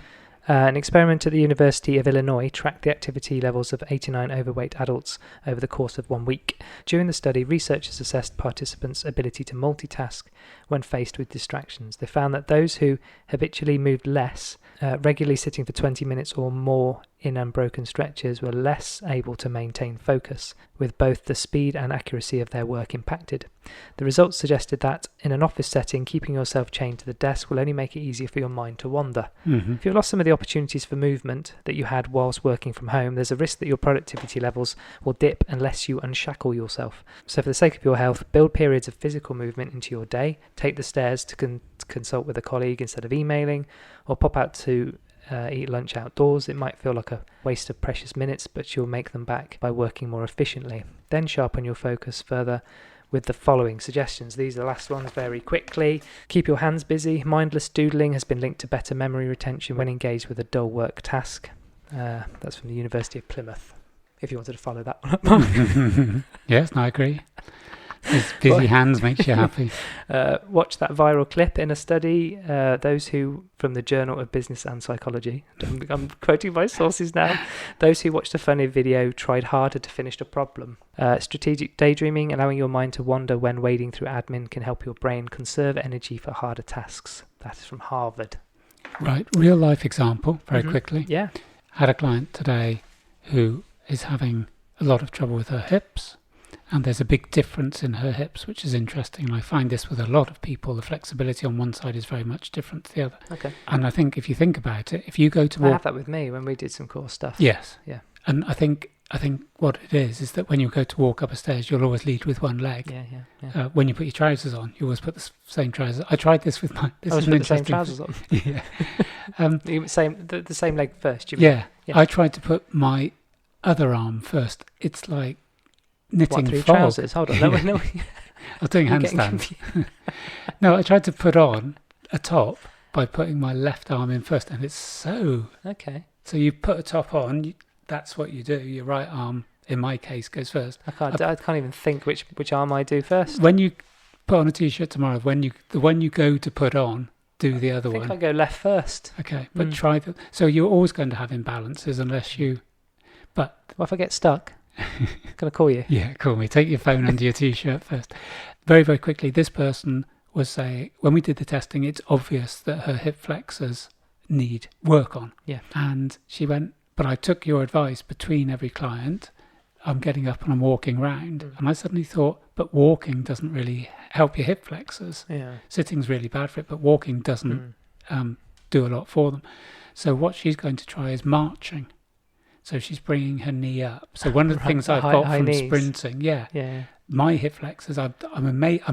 An experiment at the University of Illinois tracked the activity levels of 89 overweight adults over the course of 1 week. During the study, researchers assessed participants' ability to multitask when faced with distractions. They found that those who habitually moved less, regularly sitting for 20 minutes or more in unbroken stretches, were less able to maintain focus, with both the speed and accuracy of their work impacted. The results suggested that, in an office setting, keeping yourself chained to the desk will only make it easier for your mind to wander. Mm-hmm. If you've lost some of the opportunities for movement that you had whilst working from home, there's a risk that your productivity levels will dip unless you unshackle yourself. So for the sake of your health, build periods of physical movement into your day. Take the stairs to consult with a colleague instead of emailing, or pop out to eat lunch outdoors. It might feel like a waste of precious minutes, but you'll make them back by working more efficiently. Then sharpen your focus further with the following suggestions. These are the last ones very quickly. Keep your hands busy. Mindless doodling has been linked to better memory retention when engaged with a dull work task. That's from the University of Plymouth, if you wanted to follow that one up. Yes, I agree. His busy hands makes you happy. Watch that viral clip in a study. Those who, from the Journal of Business and Psychology, I'm quoting my sources now. Those who watched a funny video tried harder to finish the problem. Strategic daydreaming, allowing your mind to wander when wading through admin, can help your brain conserve energy for harder tasks. That is from Harvard. Right, real life example, very quickly. Yeah. Had a client today who is having a lot of trouble with her hips. And there's a big difference in her hips, which is interesting. And I find this with a lot of people. The flexibility on one side is very much different to the other. Okay. And I think if you think about it, if you go to I have that with me when we did some core stuff. Yes. Yeah. And I think what it is that when you go to walk up a stairs, you'll always lead with one leg. Yeah. When you put your trousers on, you always put the same trousers. I tried this with my... This I is always an put the same interesting... trousers on. Yeah. The same leg first, you mean? Yeah. I tried to put my other arm first. It's like knitting three fog. trousers? Hold on. No. I was doing handstands. No, I tried to put on a top by putting my left arm in first, and it's so... Okay. So you put a top on, that's what you do. Your right arm, in my case, goes first. I can't even think which arm I do first. When you put on a t-shirt tomorrow, the one you go to put on, do the other one. I think I go left first. Okay, but try the... So you're always going to have imbalances unless you... But... What if I get stuck? Can I call you? Yeah, call me. Take your phone under your t-shirt first. Very, very quickly, this person was saying, when we did the testing, it's obvious that her hip flexors need work on. Yeah. And she went, but I took your advice between every client. I'm getting up and I'm walking round. And I suddenly thought, but walking doesn't really help your hip flexors. Yeah. Sitting's really bad for it, but walking doesn't do a lot for them. So what she's going to try is marching. So she's bringing her knee up. So one of the things I've got from sprinting, my hip flexors, I'm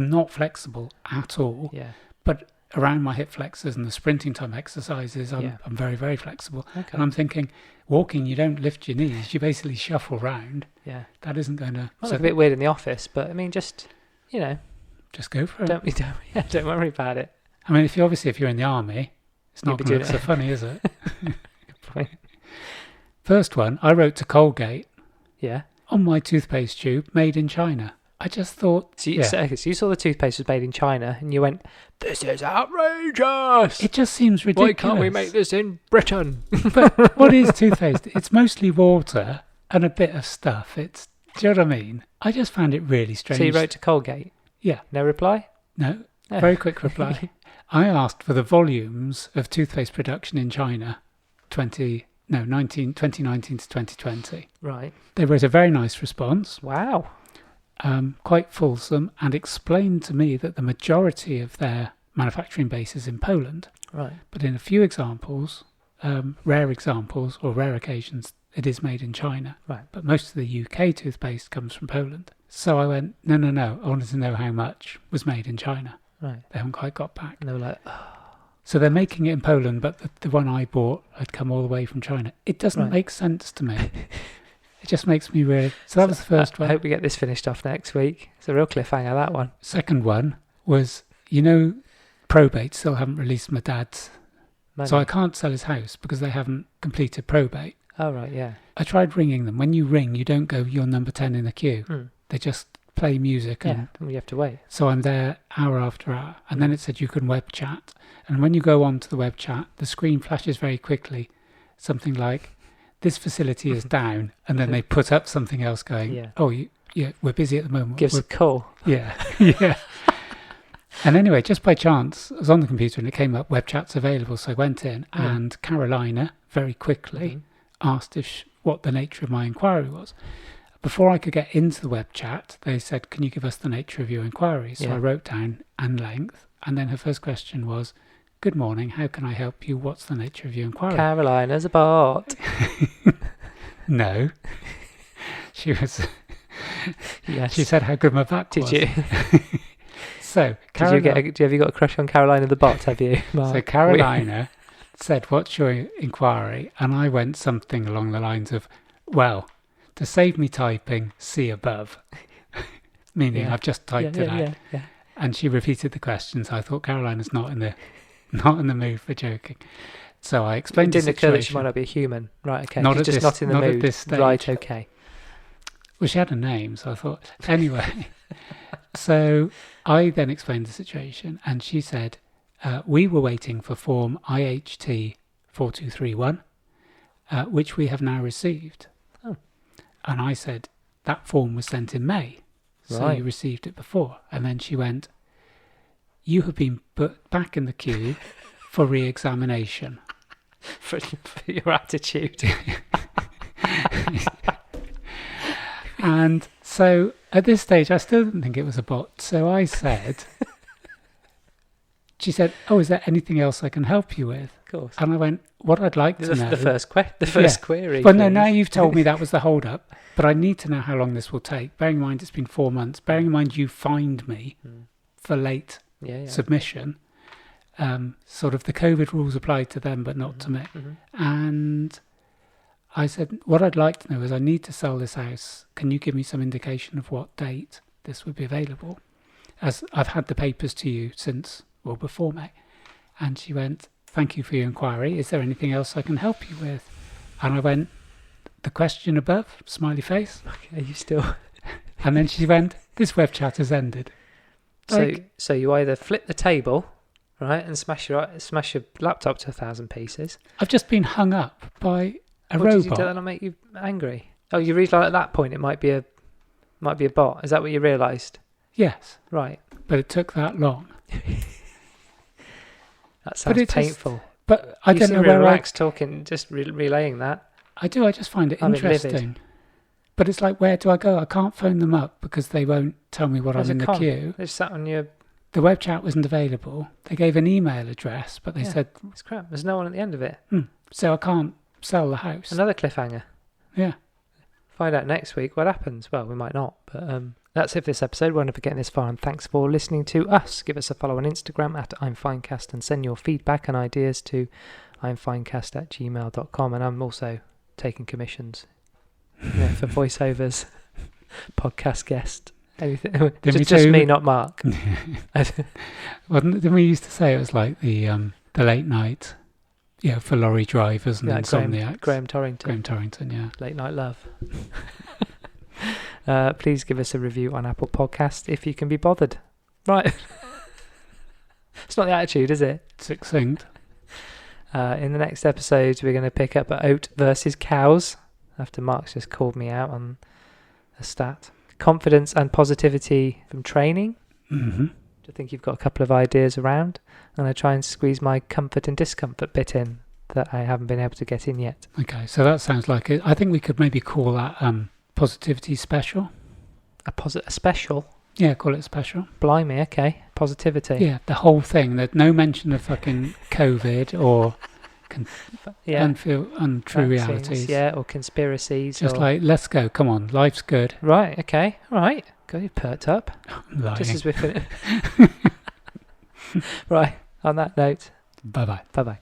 not flexible at all. Yeah. But around my hip flexors and the sprinting time exercises, I'm very, very flexible. Okay. And I'm thinking, walking, you don't lift your knees, you basically shuffle round. Yeah. That isn't going to... Might look a bit weird in the office, but I mean, just, just go for it. Don't worry about it. I mean, if you're in the army, it's not going to look so funny, is it? Good point. First one, I wrote to Colgate Yeah. on my toothpaste tube, made in China. I just thought... So you saw the toothpaste was made in China and you went, this is outrageous! It just seems ridiculous. Why can't we make this in Britain? But what is toothpaste? It's mostly water and a bit of stuff. Do you know what I mean? I just found it really strange. So you wrote to Colgate? Yeah. No reply? No. Very quick reply. I asked for the volumes of toothpaste production in China 2019 to 2020. Right. They wrote a very nice response. Wow. Quite fulsome, and explained to me that the majority of their manufacturing base is in Poland. Right. But in a few examples, rare examples or rare occasions, it is made in China. Right. But most of the UK toothpaste comes from Poland. So I went, no. I wanted to know how much was made in China. Right. They haven't quite got back. And they were like, So they're making it in Poland, but the one I bought had come all the way from China. It doesn't make sense to me. It just makes me really... So that was the first one. I hope we get this finished off next week. It's a real cliffhanger, that one. Second one was, probate still haven't released my dad's. Money. So I can't sell his house because they haven't completed probate. Oh, right, yeah. I tried ringing them. When you ring, you don't go, you're number 10 in the queue. They just play music. And you have to wait. So I'm there hour after hour. And then it said you can web chat. And when you go on to the web chat, the screen flashes very quickly. Something like, this facility is down. And then they put up something else going, we're busy at the moment. Gives a call. Yeah, yeah. And anyway, just by chance, I was on the computer and it came up, web chat's available. So I went in and Carolina very quickly asked what the nature of my inquiry was. Before I could get into the web chat, they said, can you give us the nature of your inquiry? So I wrote down and length. And then her first question was, good morning, how can I help you? What's the nature of your inquiry? Carolina's a bot. No. She was... Yes. She said how good my back was. Did you? So, have you got a crush on Carolina the bot, have you, Mark? So Carolina said, what's your inquiry? And I went something along the lines of, well, to save me typing, see above. Meaning I've just typed it out. Yeah. And she repeated the question, so I thought Carolina's not in the mood for joking. So I explained the situation. It didn't occur that she might not be a human. Right, okay. Not She's not in the mood. At this stage. Right, okay. Well, she had a name, so I thought... Anyway, so I then explained the situation, and she said, we were waiting for form IHT 4231, which we have now received. Oh. And I said, that form was sent in May, so you received it before. And then she went, you have been put back in the queue for re-examination. For your attitude. And so at this stage, I still didn't think it was a bot. So I said, she said, oh, is there anything else I can help you with? Of course. And I went, what I'd like to know. The first query. Well, no, now you've told me that was the hold up, but I need to know how long this will take. Bearing in mind it's been 4 months, bearing in mind you fined me for late submission. Sort of the COVID rules applied to them, but not to me. And I said, what I'd like to know is I need to sell this house. Can you give me some indication of what date this would be available? As I've had the papers to you since, before May. And she went, thank you for your inquiry. Is there anything else I can help you with? And I went, the question above, smiley face. Okay, you still... And then she went, this web chat has ended. So you either flip the table, right, and smash your laptop to 1,000 pieces. I've just been hung up by a robot. Did you do that not make you angry? Oh, you realised at that point it might be a bot. Is that what you realised? Yes. Right. But it took that long. That sounds painful. But I don't know where relaxed talking, just relaying that. I do. I just find it interesting. Livid. But it's like, where do I go? I can't phone them up because they won't tell me what I'm in the queue. They've sat on your... The web chat wasn't available. They gave an email address, but they said... It's crap. There's no one at the end of it. So I can't sell the house. Another cliffhanger. Yeah. find out next week what happens. Well, we might not, but that's it for this episode. Won't for getting this far, and thanks for listening to us. Give us a follow on Instagram at I'mFinecast and send your feedback and ideas to I'mFinecast@gmail.com. And I'm also taking commissions for voiceovers, podcast guest, anything. Just me, not Mark. Well, didn't we used to say it was like the late night, for lorry drivers and insomniacs? Graham Torrington. Graham Torrington, yeah. Late night love. Please give us a review on Apple Podcast if you can be bothered. Right. It's not the attitude, is it? Succinct. In the next episode, we're going to pick up oat versus cows, after Mark's just called me out on a stat. Confidence and positivity from training. Mm-hmm. I think you've got a couple of ideas around. I'm going to try and squeeze my comfort and discomfort bit in that I haven't been able to get in yet. Okay, so that sounds like it. I think we could maybe call that positivity special. A special? Yeah, call it special. Blimey, okay. Positivity. Yeah, the whole thing. There's no mention of fucking COVID or untrue realities. Yeah, or conspiracies. Just like, let's go. Come on, life's good. Right, okay. All right. Got you perked up. I'm lying. Just as we finish. Right, on that note. Bye-bye. Bye-bye.